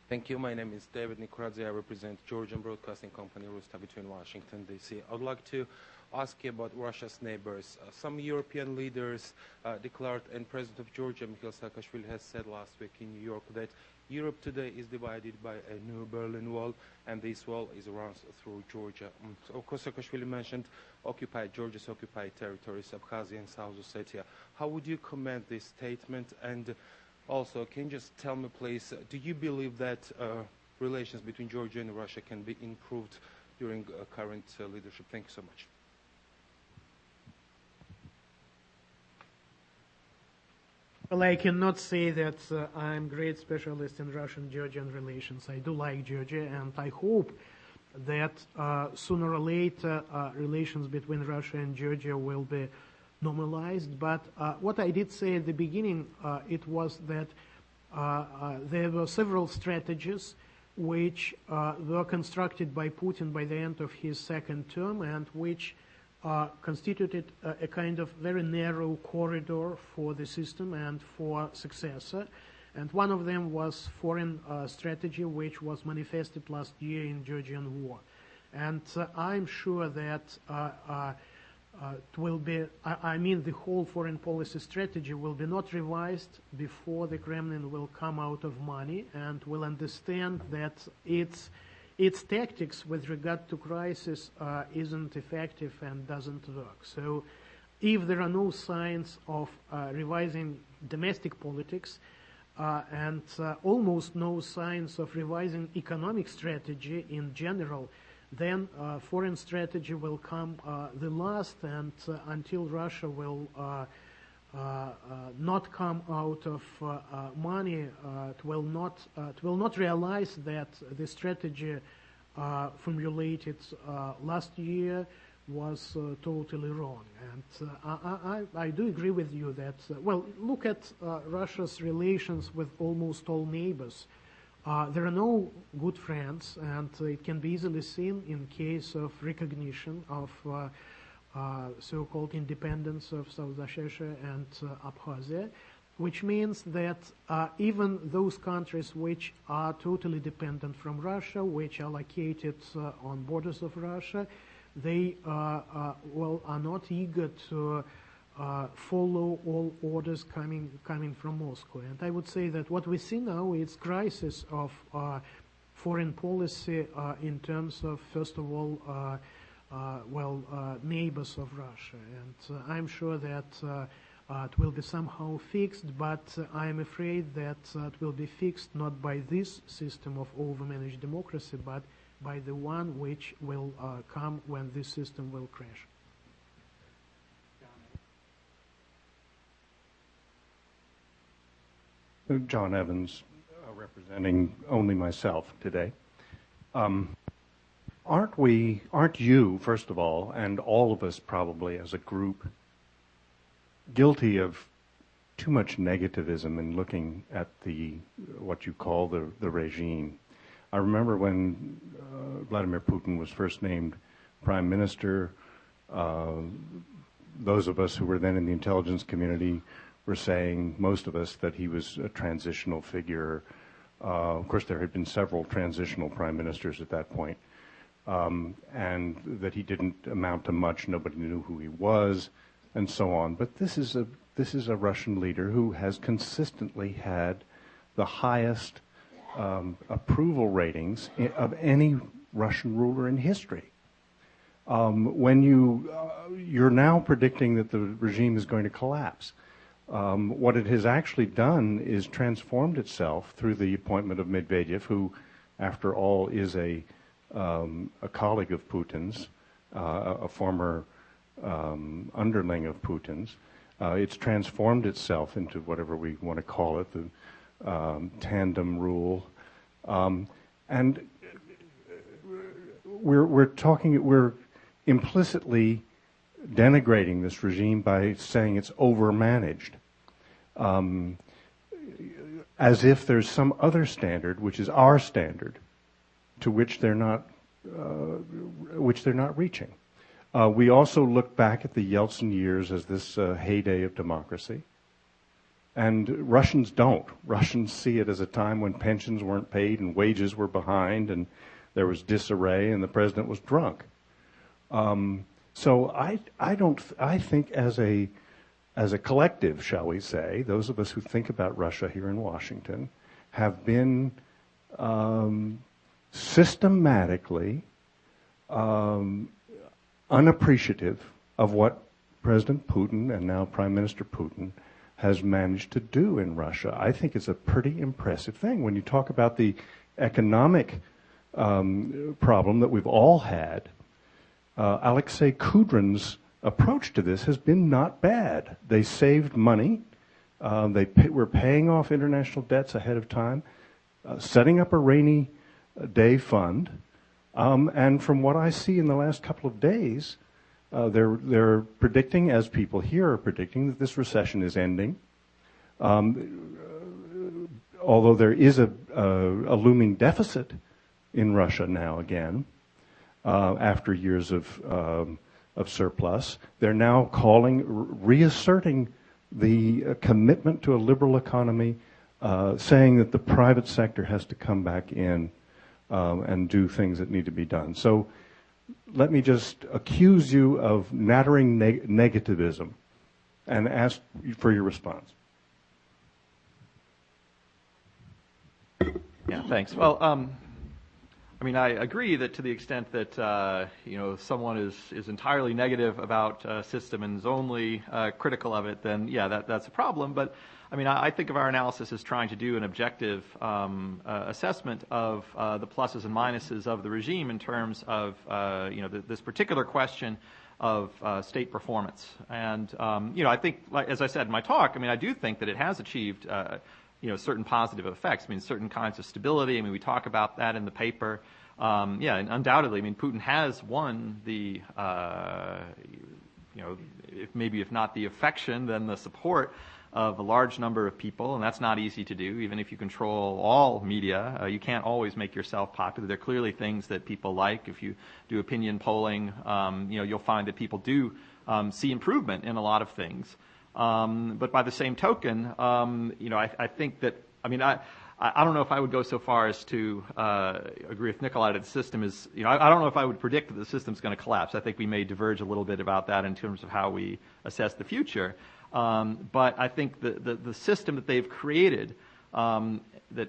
Thank you. My name is David Nikoradze. I represent Georgian Broadcasting Company, Rusta, between Washington, D.C. I would like to ask you about Russia's neighbors. Some European leaders declared, and President of Georgia, Mikhail Saakashvili, has said last week in New York that Europe today is divided by a new Berlin Wall, and this wall runs through Georgia. So, of course, Saakashvili mentioned Georgia's occupied territories, Abkhazia and South Ossetia. How would you comment this statement? And also, can you just tell me, please, do you believe that relations between Georgia and Russia can be improved during current leadership? Thank you so much. Well, I cannot say that I'm great specialist in Russian-Georgian relations. I do like Georgia, and I hope that sooner or later relations between Russia and Georgia will be normalized. But what I did say at the beginning, it was that there were several strategies which were constructed by Putin by the end of his second term, and which constituted a kind of very narrow corridor for the system and for successor. And one of them was foreign strategy, which was manifested last year in Georgian war. And I'm sure that it will be, the whole foreign policy strategy will be not revised before the Kremlin will come out of money and will understand that its tactics with regard to crisis isn't effective and doesn't work. So if there are no signs of revising domestic politics and almost no signs of revising economic strategy in general, then foreign strategy will come the last, and until Russia will not come out of money, it will not realize that the strategy formulated last year was totally wrong. And I do agree with you that, look at Russia's relations with almost all neighbors. There are no good friends, and it can be easily seen in case of recognition of so-called independence of South Ossetia and Abkhazia, which means that even those countries which are totally dependent from Russia, which are located on borders of Russia, they are not eager to follow all orders coming from Moscow. And I would say that what we see now is crisis of foreign policy in terms of, first of all, neighbors of Russia. And I'm sure that it will be somehow fixed, but I'm afraid that it will be fixed not by this system of overmanaged democracy, but by the one which will come when this system will crash. John Evans, representing only myself today. Aren't you, first of all, and all of us probably as a group, guilty of too much negativism in looking at what you call the regime? I remember when Vladimir Putin was first named prime minister, those of us who were then in the intelligence community were saying, most of us, that he was a transitional figure. Of course, there had been several transitional prime ministers at that point, and that he didn't amount to much. Nobody knew who he was, and so on. But this is a Russian leader who has consistently had the highest approval ratings of any Russian ruler in history. When you're now predicting that the regime is going to collapse. What it has actually done is transformed itself through the appointment of Medvedev, who, after all, is a colleague of Putin's, a former underling of Putin's. It's transformed itself into whatever we want to call it, the Tandem rule, and we're implicitly denigrating this regime by saying it's overmanaged, as if there's some other standard, which is our standard, to which they're not reaching. We also look back at the Yeltsin years as this heyday of democracy, and Russians don't. Russians see it as a time when pensions weren't paid and wages were behind, and there was disarray, and the president was drunk. So I think as a collective, shall we say, those of us who think about Russia here in Washington have been systematically unappreciative of what President Putin and now Prime Minister Putin has managed to do in Russia. I think it's a pretty impressive thing. When you talk about the economic problem that we've all had, Alexei Kudrin's approach to this has been not bad. They saved money We're paying off international debts ahead of time, setting up a rainy day fund, and from what I see in the last couple of days, they're predicting, as people here are predicting, that this recession is ending. Although there is a looming deficit in Russia now again, after years of surplus, they're now reasserting the commitment to a liberal economy, saying that the private sector has to come back in and do things that need to be done. So let me just accuse you of nattering negativism and ask for your response. Yeah, thanks. Well, I mean, I agree that to the extent that someone is entirely negative about a system and is only critical of it, then yeah, that's a problem. But I mean, I think of our analysis as trying to do an objective assessment of the pluses and minuses of the regime in terms of this particular question of state performance. And I think, as I said in my talk, I mean, I do think that it has achieved certain positive effects. I mean, certain kinds of stability. I mean, we talk about that in the paper. And undoubtedly, I mean, Putin has won the, if not the affection, then the support of a large number of people, and that's not easy to do. Even if you control all media, you can't always make yourself popular. There are clearly things that people like. If you do opinion polling, you'll find that people do see improvement in a lot of things. But by the same token, I think that, I mean, I don't know if I would go so far as to agree with Nikolai that the system is, I don't know if I would predict that the system's going to collapse. I think we may diverge a little bit about that in terms of how we assess the future. But I think the system that they've created, that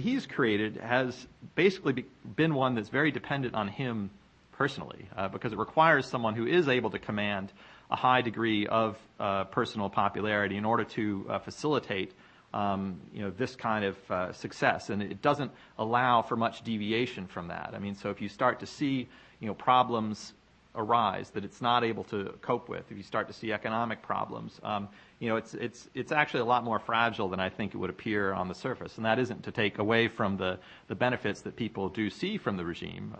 he's created, has basically been one that's very dependent on him personally, because it requires someone who is able to command a high degree of personal popularity in order to facilitate this kind of success, and it doesn't allow for much deviation from that. I mean, so if you start to see problems arise that it's not able to cope with, if you start to see economic problems, it's actually a lot more fragile than I think it would appear on the surface. And that isn't to take away from the benefits that people do see from the regime,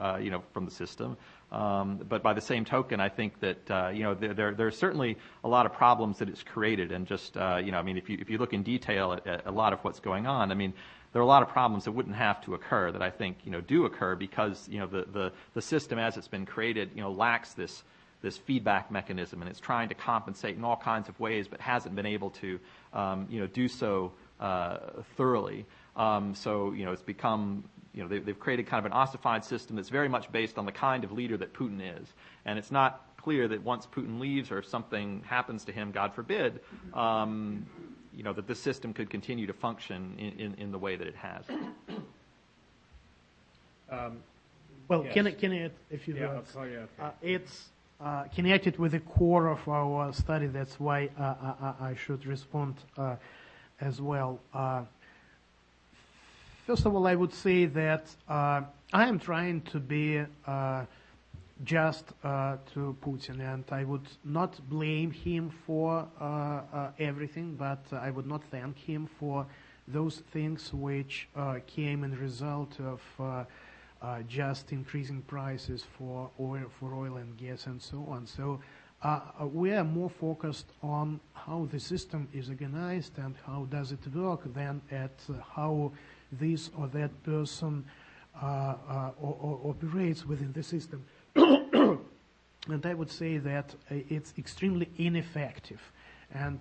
from the system. But by the same token, I think that there are certainly a lot of problems that it's created, and just I mean, if you look in detail at a lot of what's going on, I mean, there are a lot of problems that wouldn't have to occur that I think do occur because the system as it's been created lacks this feedback mechanism, and it's trying to compensate in all kinds of ways, but hasn't been able to do so thoroughly. So it's become they've created kind of an ossified system that's very much based on the kind of leader that Putin is, and it's not clear that once Putin leaves or if something happens to him, God forbid, that this system could continue to function in the way that it has. Well, yes. can I, if you Yeah, want, okay. it's connected with the core of our study. That's why I should respond as well. First of all, I would say that I am trying to be just to Putin, and I would not blame him for everything, but I would not thank him for those things which came in result of just increasing prices for oil and gas and so on. So we are more focused on how the system is organized and how does it work than at how this or that person operates within the system. And I would say that it's extremely ineffective. And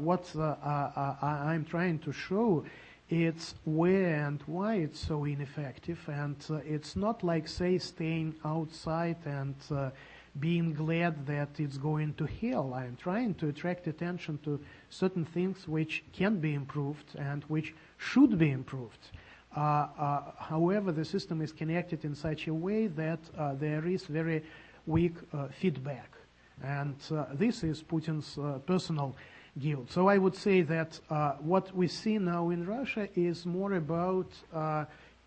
what I'm trying to show it's where and why it's so ineffective. And it's not like, say, staying outside and being glad that it's going to hell. I'm trying to attract attention to certain things which can be improved and which should be improved. However, the system is connected in such a way that there is very weak feedback. And this is Putin's personal guilt. So I would say that what we see now in Russia is more about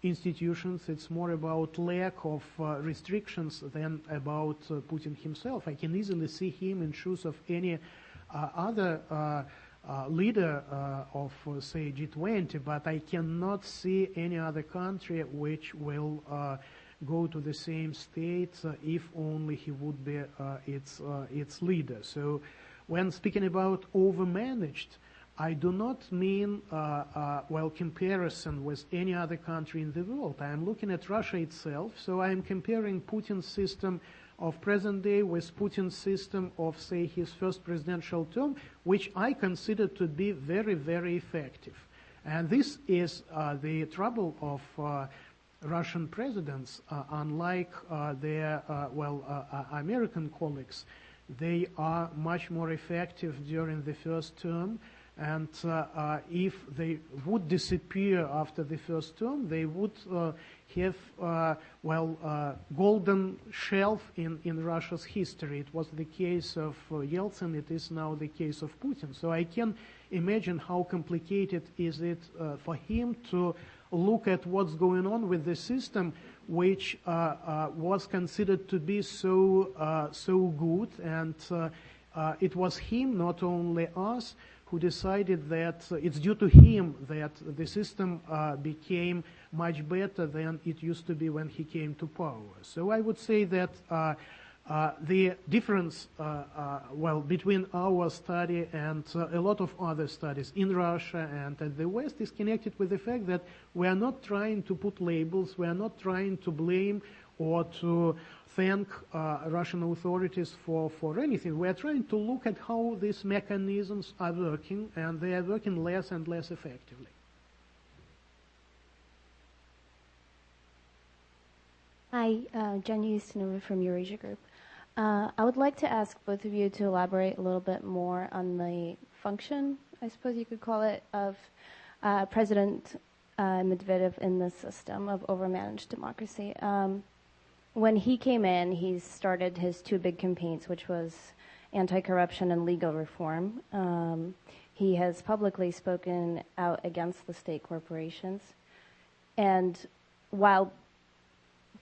institutions, it's more about lack of restrictions than about Putin himself. I can easily see him in shoes of any other leader of, say, G20, but I cannot see any other country which will go to the same state if only he would be its leader. So when speaking about overmanaged, I do not mean, comparison with any other country in the world. I am looking at Russia itself, so I am comparing Putin's system of present day with Putin's system of, say, his first presidential term, which I consider to be very, very effective. And this is the trouble of Russian presidents, unlike their, American colleagues. They are much more effective during the first term, and if they would disappear after the first term, they would have, golden shelf in Russia's history. It was the case of Yeltsin, it is now the case of Putin. So I can imagine how complicated is it for him to look at what's going on with the system, which was considered to be so good, and it was him, not only us, who decided that it's due to him that the system became much better than it used to be when he came to power. So I would say that the difference, between our study and a lot of other studies in Russia and at the West is connected with the fact that we are not trying to put labels, we are not trying to blame or to thank Russian authorities for anything. We are trying to look at how these mechanisms are working, and they are working less and less effectively. Hi, Jenny Ustinova from Eurasia Group. I would like to ask both of you to elaborate a little bit more on the function, I suppose you could call it, of President Medvedev in the system of overmanaged democracy. When he came in, he started his two big campaigns, which was anti-corruption and legal reform. He has publicly spoken out against the state corporations. And while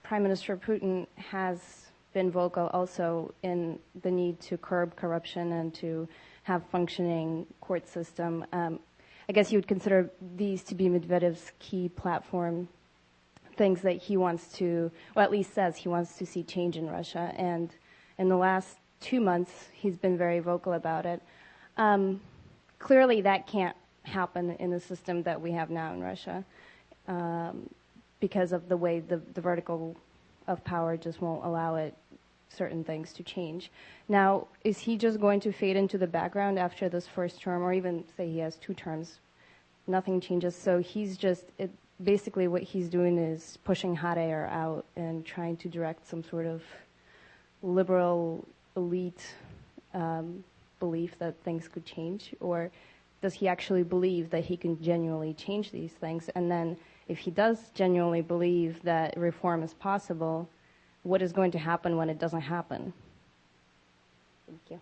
Prime Minister Putin has been vocal also in the need to curb corruption and to have functioning court system, I guess you would consider these to be Medvedev's key platform things that he wants to, or at least says he wants to see change in Russia. And in the last 2 months, he's been very vocal about it. Clearly, that can't happen in the system that we have now in Russia because of the way the vertical of power just won't allow it, certain things to change. Now, is he just going to fade into the background after this first term, or even say he has 2 terms? Nothing changes, so he's just... Basically, what he's doing is pushing hot air out and trying to direct some sort of liberal elite belief that things could change? Or does he actually believe that he can genuinely change these things? And then if he does genuinely believe that reform is possible, what is going to happen when it doesn't happen? Thank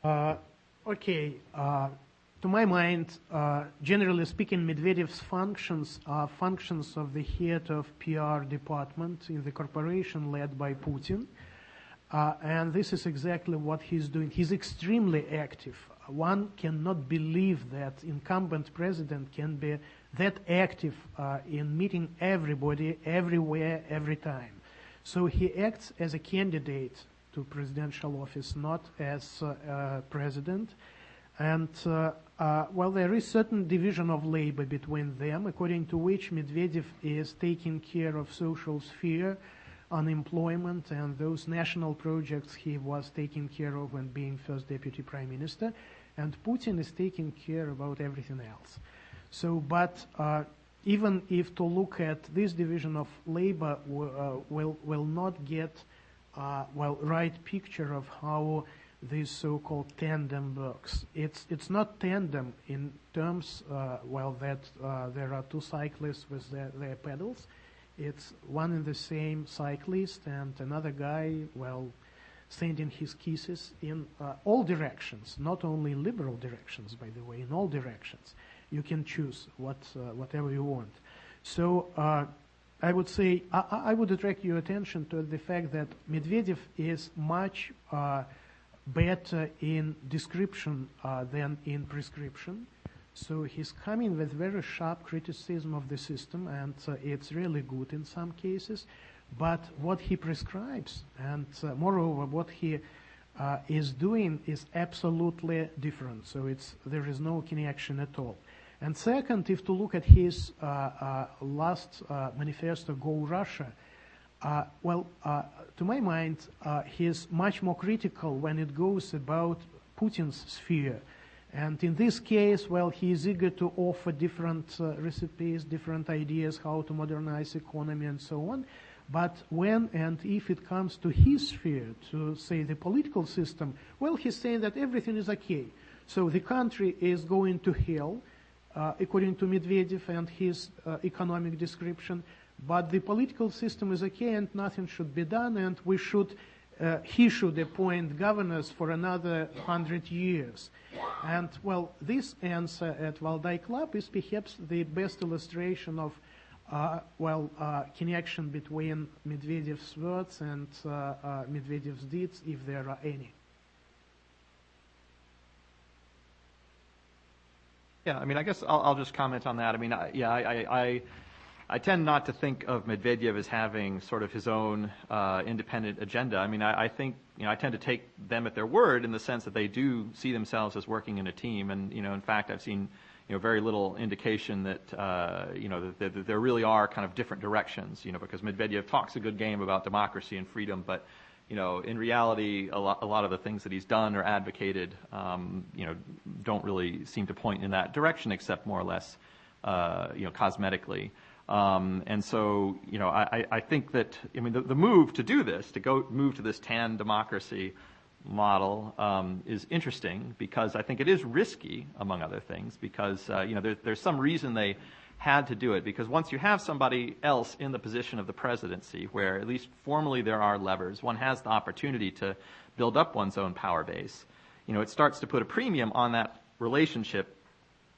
you. To my mind, generally speaking, Medvedev's functions are functions of the head of PR department in the corporation led by Putin. And this is exactly what he's doing. He's extremely active. One cannot believe that incumbent president can be that active in meeting everybody, everywhere, every time. So he acts as a candidate to presidential office, not as president. And there is certain division of labor between them, according to which Medvedev is taking care of social sphere, unemployment, and those national projects he was taking care of when being first deputy prime minister, and Putin is taking care about everything else. So, but even if to look at this division of labor will not get right picture of how this so-called tandem works. It's not tandem in terms, that there are 2 cyclists with their pedals. It's one and the same cyclist and another guy, sending his kisses in all directions, not only liberal directions, by the way, in all directions. You can choose whatever you want. So I would say, I would attract your attention to the fact that Medvedev is much better in description than in prescription. So he's coming with very sharp criticism of the system, and it's really good in some cases. But what he prescribes, and moreover, what he is doing is absolutely different. So there is no connection at all. And second, if to look at his last manifesto, Go Russia, to my mind, he's much more critical when it goes about Putin's sphere. And in this case, well, he is eager to offer different recipes, different ideas how to modernize economy and so on. But when and if it comes to his sphere, to say the political system, well, he's saying that everything is okay. So the country is going to hell, according to Medvedev and his economic description, but the political system is okay and nothing should be done, and he should appoint governors for another 100 years. And, well, this answer at Valdai Club is perhaps the best illustration of connection between Medvedev's words and Medvedev's deeds, if there are any. Yeah, I mean, I guess I'll just comment on that. I mean, I tend not to think of Medvedev as having sort of his own independent agenda. I mean, I think, I tend to take them at their word in the sense that they do see themselves as working in a team. And, in fact, I've seen, very little indication that, that there really are kind of different directions, because Medvedev talks a good game about democracy and freedom, but, in reality, a lot of the things that he's done or advocated, don't really seem to point in that direction, except more or less, cosmetically. And so, I think that, the move to do this, move to this Tandem democracy model, is interesting because I think it is risky, among other things, because, there's some reason they had to do it, because once you have somebody else in the position of the presidency, where at least formally there are levers, one has the opportunity to build up one's own power base. It starts to put a premium on that relationship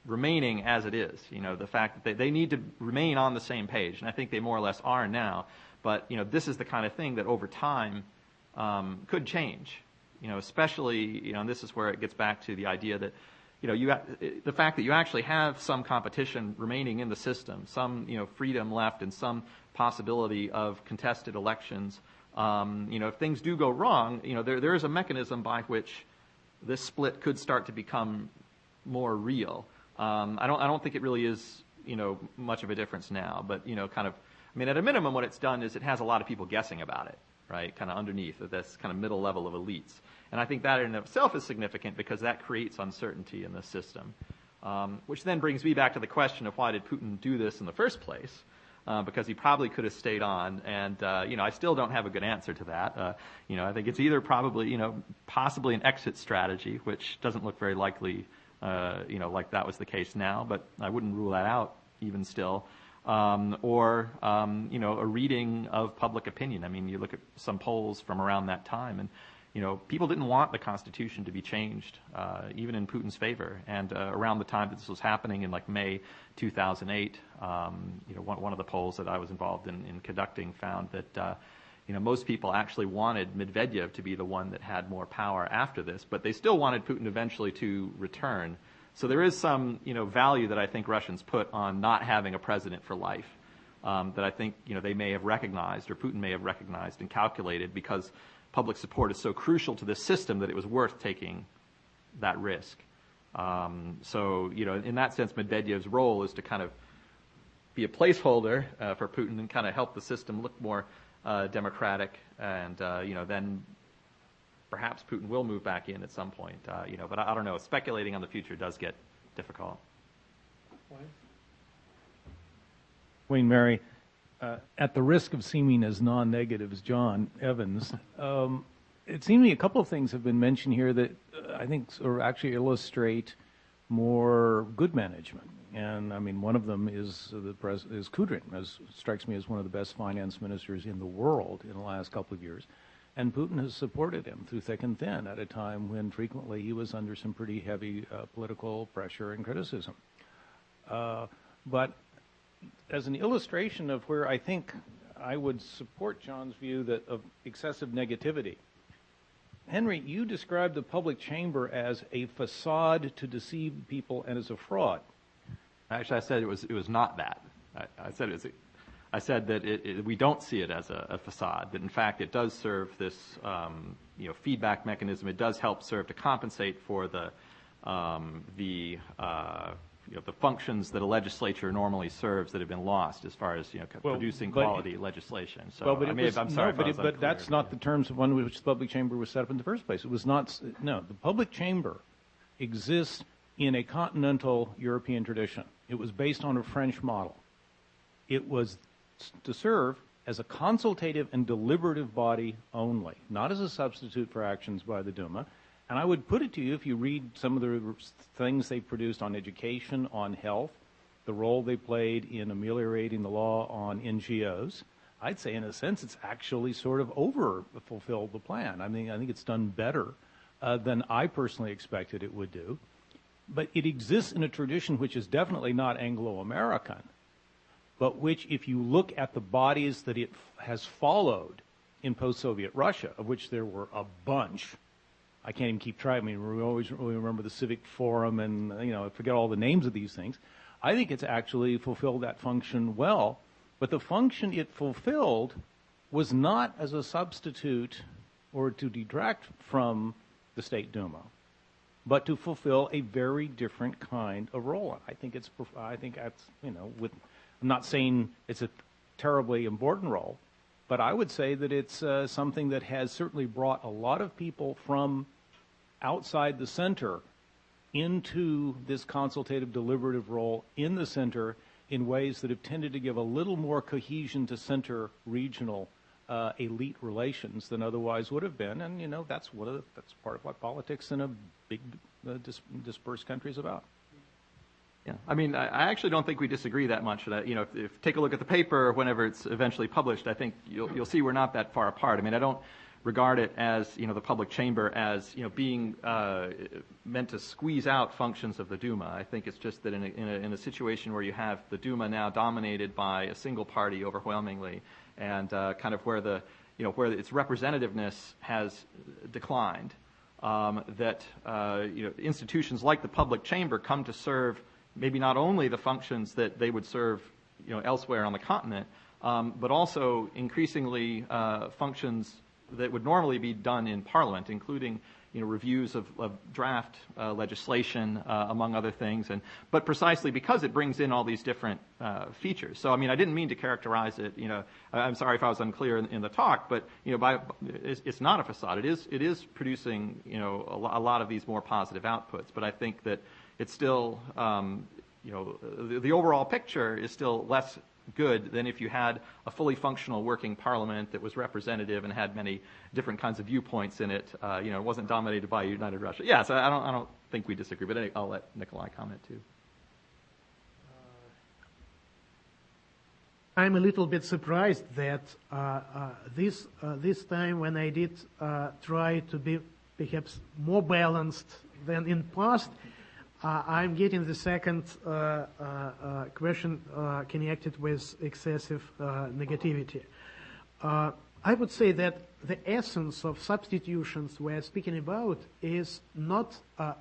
remaining as it is, the fact that they need to remain on the same page, and I think they more or less are now, but, this is the kind of thing that over time could change, especially, and this is where it gets back to the idea that, the fact that you actually have some competition remaining in the system, some, freedom left and some possibility of contested elections, if things do go wrong, there is a mechanism by which this split could start to become more real. I don't think it really is, much of a difference now, but, at a minimum, what it's done is it has a lot of people guessing about it, right? Kind of underneath this kind of middle level of elites. And I think that in and of itself is significant because that creates uncertainty in the system. Which then brings me back to the question of why did Putin do this in the first place? Because he probably could have stayed on. And, I still don't have a good answer to that. I think it's either probably, possibly an exit strategy, which doesn't look very likely, like that was the case now, but I wouldn't rule that out even still. Or a reading of public opinion. I mean, you look at some polls from around that time, and, people didn't want the Constitution to be changed, even in Putin's favor. And around the time that this was happening in like May 2008, one of the polls that I was involved in conducting found that, most people actually wanted Medvedev to be the one that had more power after this, but they still wanted Putin eventually to return. So there is some, value that I think Russians put on not having a president for life, that I think, they may have recognized, or Putin may have recognized and calculated, because public support is so crucial to this system that it was worth taking that risk. So, in that sense, Medvedev's role is to kind of be a placeholder for Putin and kind of help the system look more democratic, and, then perhaps Putin will move back in at some point, but I don't know. Speculating on the future does get difficult. Wayne Mary, at the risk of seeming as non-negative as John Evans, it seems to me a couple of things have been mentioned here that I think sort of actually illustrate more good management. And I mean, one of them is is Kudrin, as strikes me as one of the best finance ministers in the world in the last couple of years. And Putin has supported him through thick and thin at a time when frequently he was under some pretty heavy political pressure and criticism. But as an illustration of where I think I would support John's view that of excessive negativity, Henry, you described the public chamber as a facade to deceive people and as a fraud. Actually, I said it was not that. I said that we don't see it as a facade. That in fact it does serve this feedback mechanism. It does help serve to compensate for the functions that a legislature normally serves that have been lost as far as producing quality legislation. So but that's not the terms upon which the public chamber was set up in the first place. It was not. No, the public chamber exists in a continental European tradition. It was based on a French model. It was to serve as a consultative and deliberative body only, not as a substitute for actions by the Duma. And I would put it to you, if you read some of the things they produced on education, on health, the role they played in ameliorating the law on NGOs, I'd say in a sense it's actually sort of over-fulfilled the plan. I mean, I think it's done better than I personally expected it would do. But it exists in a tradition which is definitely not Anglo-American, but which, if you look at the bodies that it has followed in post-Soviet Russia, of which there were a bunch, I can't even keep track. I mean, we always really remember the Civic Forum and, I forget all the names of these things. I think it's actually fulfilled that function well, but the function it fulfilled was not as a substitute or to detract from the State Duma, but to fulfill a very different kind of role. I think that's, I'm not saying it's a terribly important role, but I would say that it's something that has certainly brought a lot of people from outside the center into this consultative deliberative role in the center in ways that have tended to give a little more cohesion to center regional elite relations than otherwise would have been. And, that's part of what politics in a big dispersed country is about. Yeah, I mean, I actually don't think we disagree that much. If take a look at the paper whenever it's eventually published, I think you'll see we're not that far apart. I mean, I don't regard it as the public chamber as being meant to squeeze out functions of the Duma. I think it's just that in a situation where you have the Duma now dominated by a single party overwhelmingly, and kind of where where its representativeness has declined, that institutions like the public chamber come to serve maybe not only the functions that they would serve elsewhere on the continent, but also increasingly functions that would normally be done in Parliament, including reviews of draft legislation, among other things, but precisely because it brings in all these different features. So, I mean, I didn't mean to characterize it. I'm sorry if I was unclear in the talk, but it's not a facade. It is producing a lot of these more positive outputs. But I think that it's still the overall picture is still less good than if you had a fully functional working parliament that was representative and had many different kinds of viewpoints in it. It wasn't dominated by United Russia. Yeah, so I don't think we disagree, but I'll let Nikolai comment too. I'm a little bit surprised that this time when I did try to be perhaps more balanced than in past, I'm getting the second question connected with excessive negativity. I would say that the essence of substitutions we're speaking about is not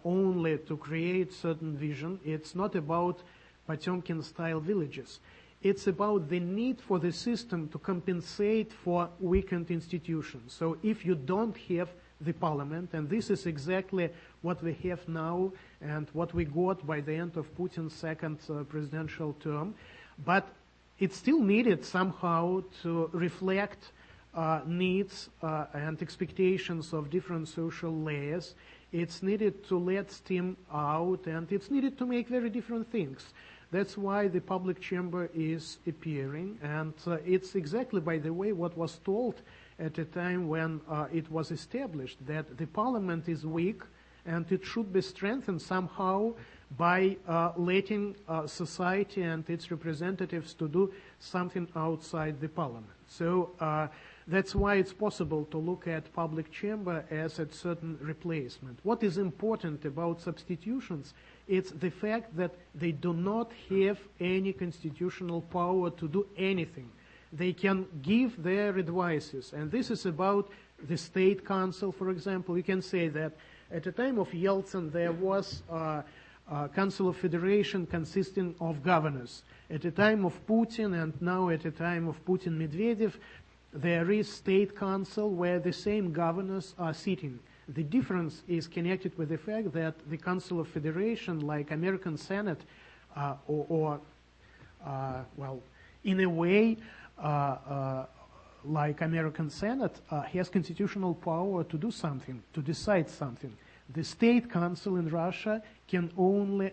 only to create certain vision. It's not about Potemkin-style villages. It's about the need for the system to compensate for weakened institutions. So if you don't have the parliament, and this is exactly what we have now and what we got by the end of Putin's second presidential term, but it's still needed somehow to reflect needs and expectations of different social layers. It's needed to let steam out, and it's needed to make very different things. That's why the public chamber is appearing, and it's exactly, by the way, what was told at a time when it was established, that the parliament is weak and it should be strengthened somehow by letting society and its representatives to do something outside the parliament. So that's why it's possible to look at public chamber as a certain replacement. What is important about substitutions, it's the fact that they do not have any constitutional power to do anything. They can give their advices. And this is about the State Council, for example. You can say that at the time of Yeltsin, there was a Council of Federation consisting of governors. At the time of Putin, and now at the time of Putin-Medvedev, there is State Council where the same governors are sitting. The difference is connected with the fact that the Council of Federation, like American Senate, well, in a way, like American Senate, has constitutional power to do something, to decide something. The State Council in Russia can only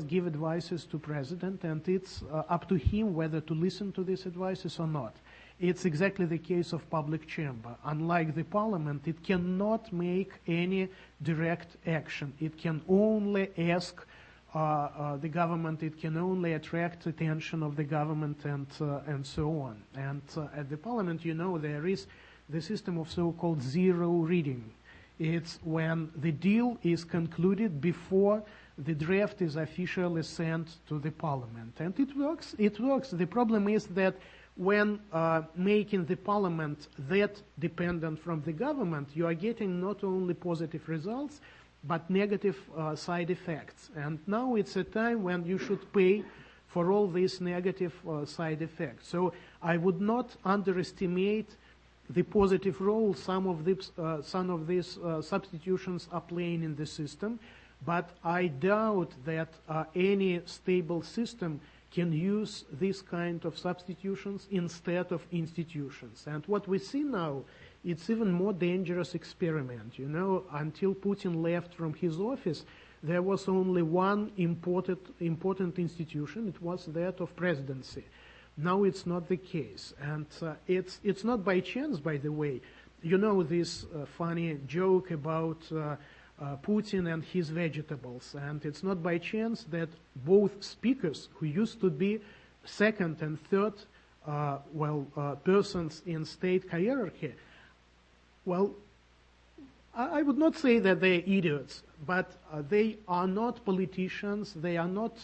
give advices to president, and it's up to him whether to listen to these advices or not. It's exactly the case of public chamber. Unlike the parliament, it cannot make any direct action. It can only ask the government, it can only attract attention of the government and so on. And at the parliament, you know, there is the system of so-called zero reading. It's when the deal is concluded before the draft is officially sent to the parliament. And it works. It works. The problem is that when making the parliament that dependent from the government, you are getting not only positive results, but negative side effects. And now it's a time when you should pay for all these negative side effects. So I would not underestimate the positive role some of these substitutions are playing in the system, but I doubt that any stable system can use this kind of substitutions instead of institutions. And what we see now, it's even more dangerous experiment. You know, until Putin left from his office, there was only one important institution. It was that of presidency. Now it's not the case. And it's not by chance, by the way. You know this funny joke about Putin and his vegetables. And it's not by chance that both speakers, who used to be second and third persons in state hierarchy, well, I would not say that they're idiots, but they are not politicians, they are not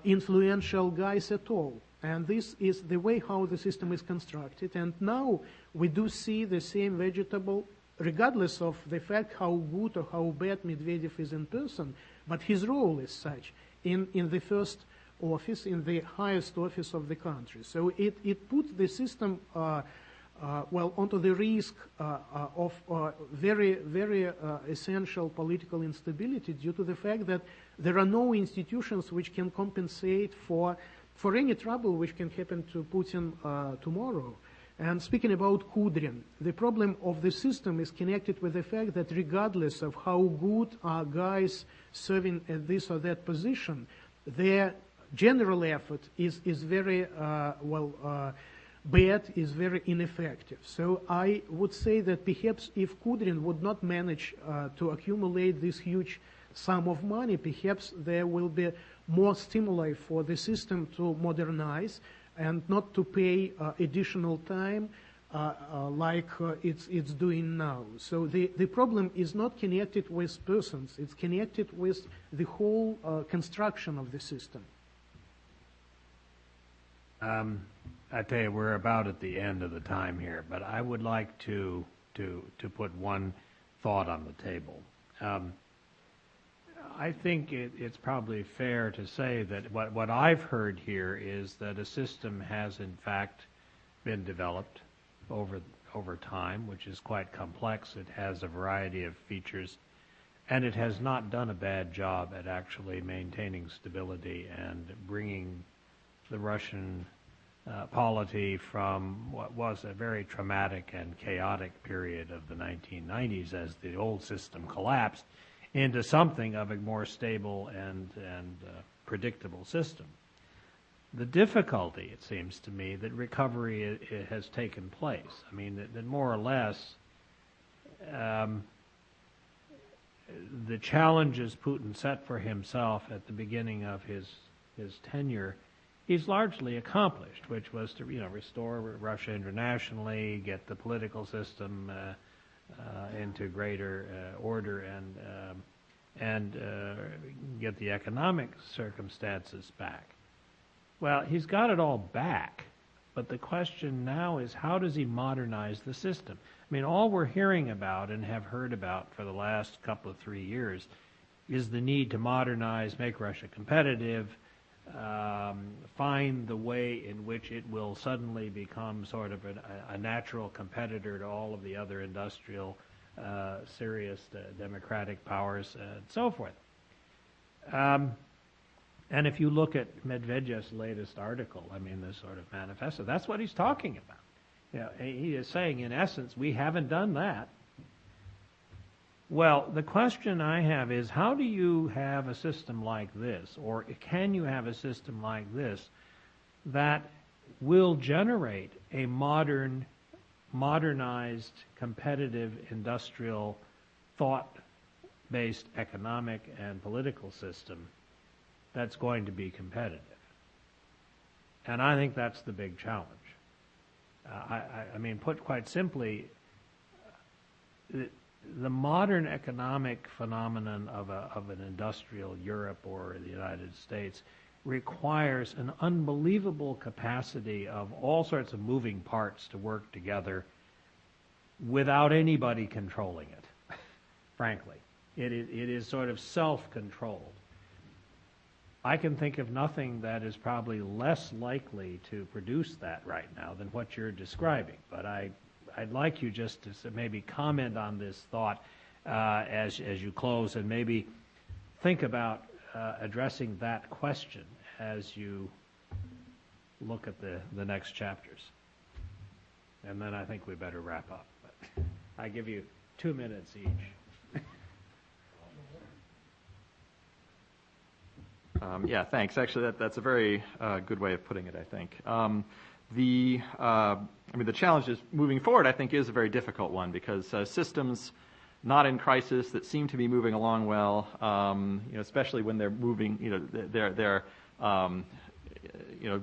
influential guys at all. And this is the way how the system is constructed. And now we do see the same vegetable, regardless of the fact how good or how bad Medvedev is in person, but his role is such in the first office, in the highest office of the country. So it puts the system onto the risk of very, very essential political instability due to the fact that there are no institutions which can compensate for any trouble which can happen to Putin tomorrow. And speaking about Kudrin, the problem of the system is connected with the fact that regardless of how good are guys serving at this or that position, their general effort is very bad, is very ineffective. So I would say that perhaps if Kudrin would not manage to accumulate this huge sum of money, perhaps there will be more stimuli for the system to modernize and not to pay additional time like it's doing now. So the problem is not connected with persons, it's connected with the whole construction of the system. I tell you, we're about at the end of the time here, but I would like to put one thought on the table. I think it's probably fair to say that what I've heard here is that a system has in fact been developed over time, which is quite complex. It has a variety of features, and it has not done a bad job at actually maintaining stability and bringing the Russian polity from what was a very traumatic and chaotic period of the 1990s as the old system collapsed into something of a more stable and predictable system. The difficulty, it seems to me, that recovery has taken place. I mean, that more or less the challenges Putin set for himself at the beginning of his tenure, he's largely accomplished, which was to restore Russia internationally, get the political system into greater order, and get the economic circumstances back. Well, he's got it all back, But the question now is, how does he modernize the system? I mean, all we're hearing about and have heard about for the last couple of 3 years is the need to modernize, make Russia competitive, find the way in which it will suddenly become sort of a natural competitor to all of the other industrial, serious democratic powers, and so forth. And if you look at Medvedev's latest article, I mean, this sort of manifesto, that's what he's talking about. You know, he is saying, in essence, we haven't done that. Well, the question I have is, how do you have a system like this, or can you have a system like this, that will generate a modernized, competitive, industrial, thought-based economic and political system that's going to be competitive? And I think that's the big challenge. I mean, put quite simply, the modern economic phenomenon of an industrial Europe or the United States requires an unbelievable capacity of all sorts of moving parts to work together without anybody controlling it, frankly. It is sort of self-controlled. I can think of nothing that is probably less likely to produce that right now than what you're describing. But I'd like you just to maybe comment on this thought as you close, and maybe think about addressing that question as you look at the next chapters. And then I think we better wrap up. But I give you 2 minutes each. Yeah, thanks. Actually, that's a very good way of putting it, I think. The challenge is moving forward, I think, is a very difficult one, because systems not in crisis that seem to be moving along well, especially when they're moving, they're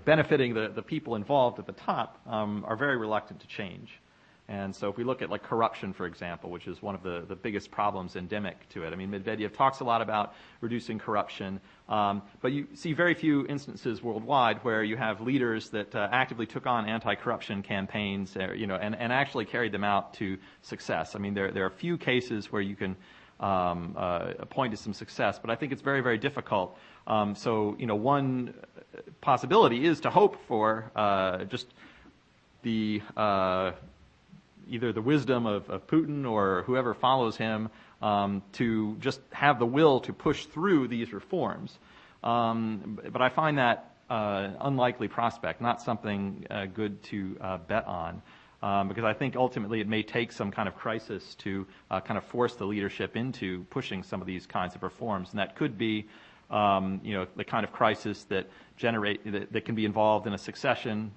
benefiting the people involved at the top, are very reluctant to change. And so if we look at, like, corruption, for example, which is one of the biggest problems endemic to it. I mean, Medvedev talks a lot about reducing corruption, but you see very few instances worldwide where you have leaders that actively took on anti-corruption campaigns, and actually carried them out to success. I mean, there are few cases where you can point to some success, but I think it's very, very difficult. So, one possibility is to hope for just the either the wisdom of Putin or whoever follows him to just have the will to push through these reforms. But I find that unlikely prospect, not something good to bet on, because I think ultimately it may take some kind of crisis to kind of force the leadership into pushing some of these kinds of reforms. And that could be the kind of crisis that that can be involved in a succession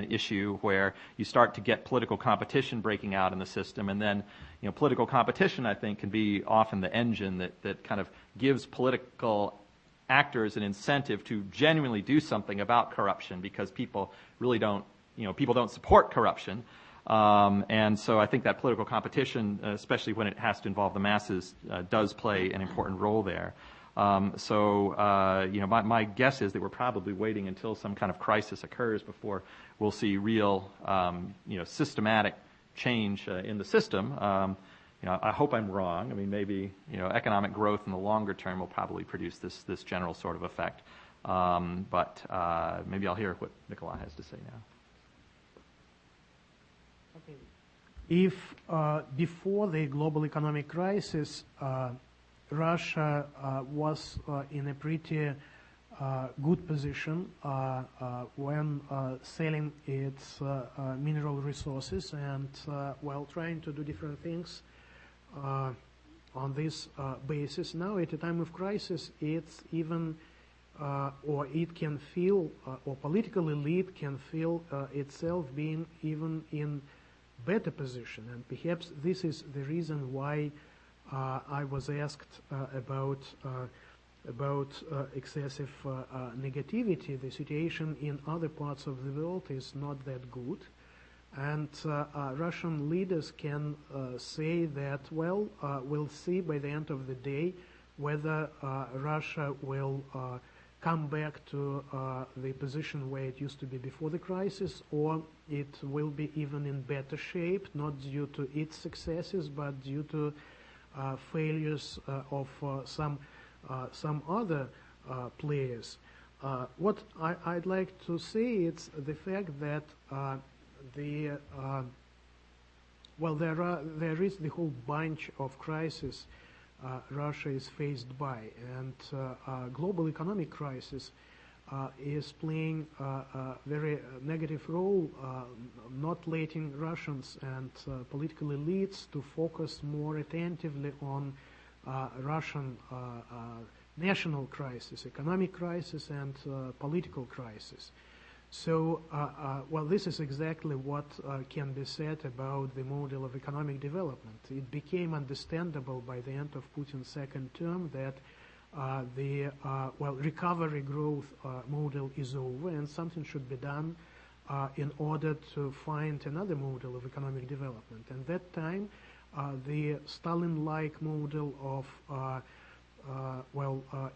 issue, where you start to get political competition breaking out in the system, and then political competition, I think, can be often the engine that kind of gives political actors an incentive to genuinely do something about corruption, because people really don't support corruption. And so I think that political competition, especially when it has to involve the masses, does play an important role there. My guess is that we're probably waiting until some kind of crisis occurs before we'll see real, systematic change in the system. I hope I'm wrong. I mean, maybe, economic growth in the longer term will probably produce this general sort of effect. But maybe I'll hear what Nikolai has to say now. Okay. If before the global economic crisis, Russia was in a pretty good position when selling its mineral resources and while trying to do different things on this basis. Now, at a time of crisis, it's even, or it can feel, or political elite can feel itself being even in better position. And perhaps this is the reason why I was asked about excessive negativity. The situation in other parts of the world is not that good, and Russian leaders can say that, well, we'll see by the end of the day whether Russia will come back to the position where it used to be before the crisis, or it will be even in better shape, not due to its successes, but due to failures of some other players. What I'd like to say is the fact that there is the whole bunch of crises Russia is faced by, and global economic crisis is playing a very negative role, not letting Russians and political elites to focus more attentively on Russian national crisis, economic crisis, and political crisis. So, this is exactly what can be said about the model of economic development. It became understandable by the end of Putin's second term that the recovery growth model is over and something should be done in order to find another model of economic development. And that time, the Stalin-like model of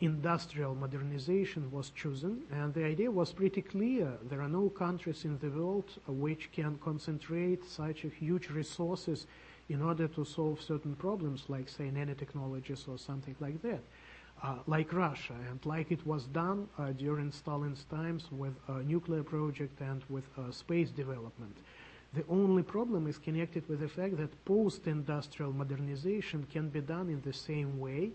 industrial modernization was chosen, and the idea was pretty clear. There are no countries in the world which can concentrate such a huge resources in order to solve certain problems, like, say, nanotechnologies or something like that, like Russia, and like it was done during Stalin's times with a nuclear project and with space development. The only problem is connected with the fact that post-industrial modernization can be done in the same way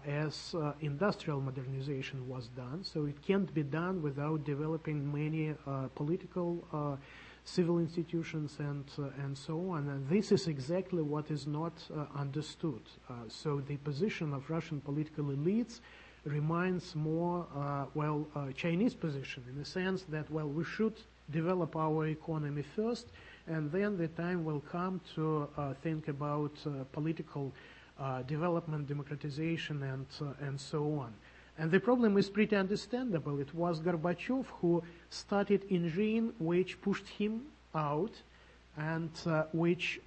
as industrial modernization was done, so it can't be done without developing many political, civil institutions, and so on. And this is exactly what is not understood. So the position of Russian political elites reminds more, Chinese position, in the sense that, we should develop our economy first, and then the time will come to think about political development, democratization, and so on. And the problem is pretty understandable. It was Gorbachev who started engine which pushed him out and which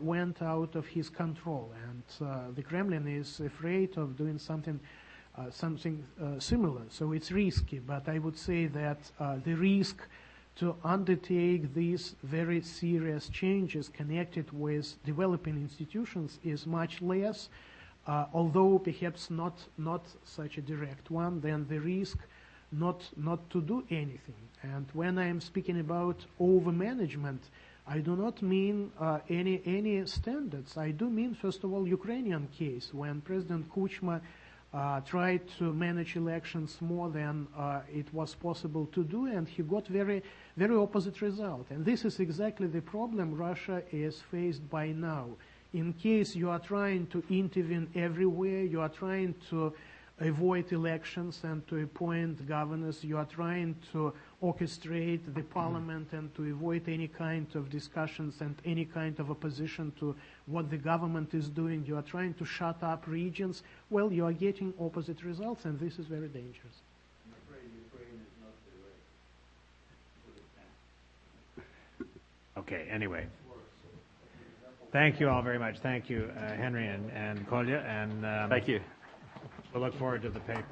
went out of his control. And the Kremlin is afraid of doing something similar. So it's risky, but I would say that the risk to undertake these very serious changes connected with developing institutions is much less, although perhaps not such a direct one, than the risk not to do anything. And when I am speaking about overmanagement, I do not mean any standards. I do mean, first of all, Ukrainian case, when President Kuchma tried to manage elections more than it was possible to do, and he got very, very opposite result. And this is exactly the problem Russia is faced by now. In case you are trying to intervene everywhere, you are trying to avoid elections and to appoint governors, you are trying to orchestrate the parliament and to avoid any kind of discussions and any kind of opposition to what the government is doing, you are trying to shut up regions, well, you are getting opposite results, and this is very dangerous. I'm afraid Ukraine is not the way to put it now. Okay, anyway. Thank you all very much. Thank you, Henry and Kolya. And Thank you. we'll look forward to the paper.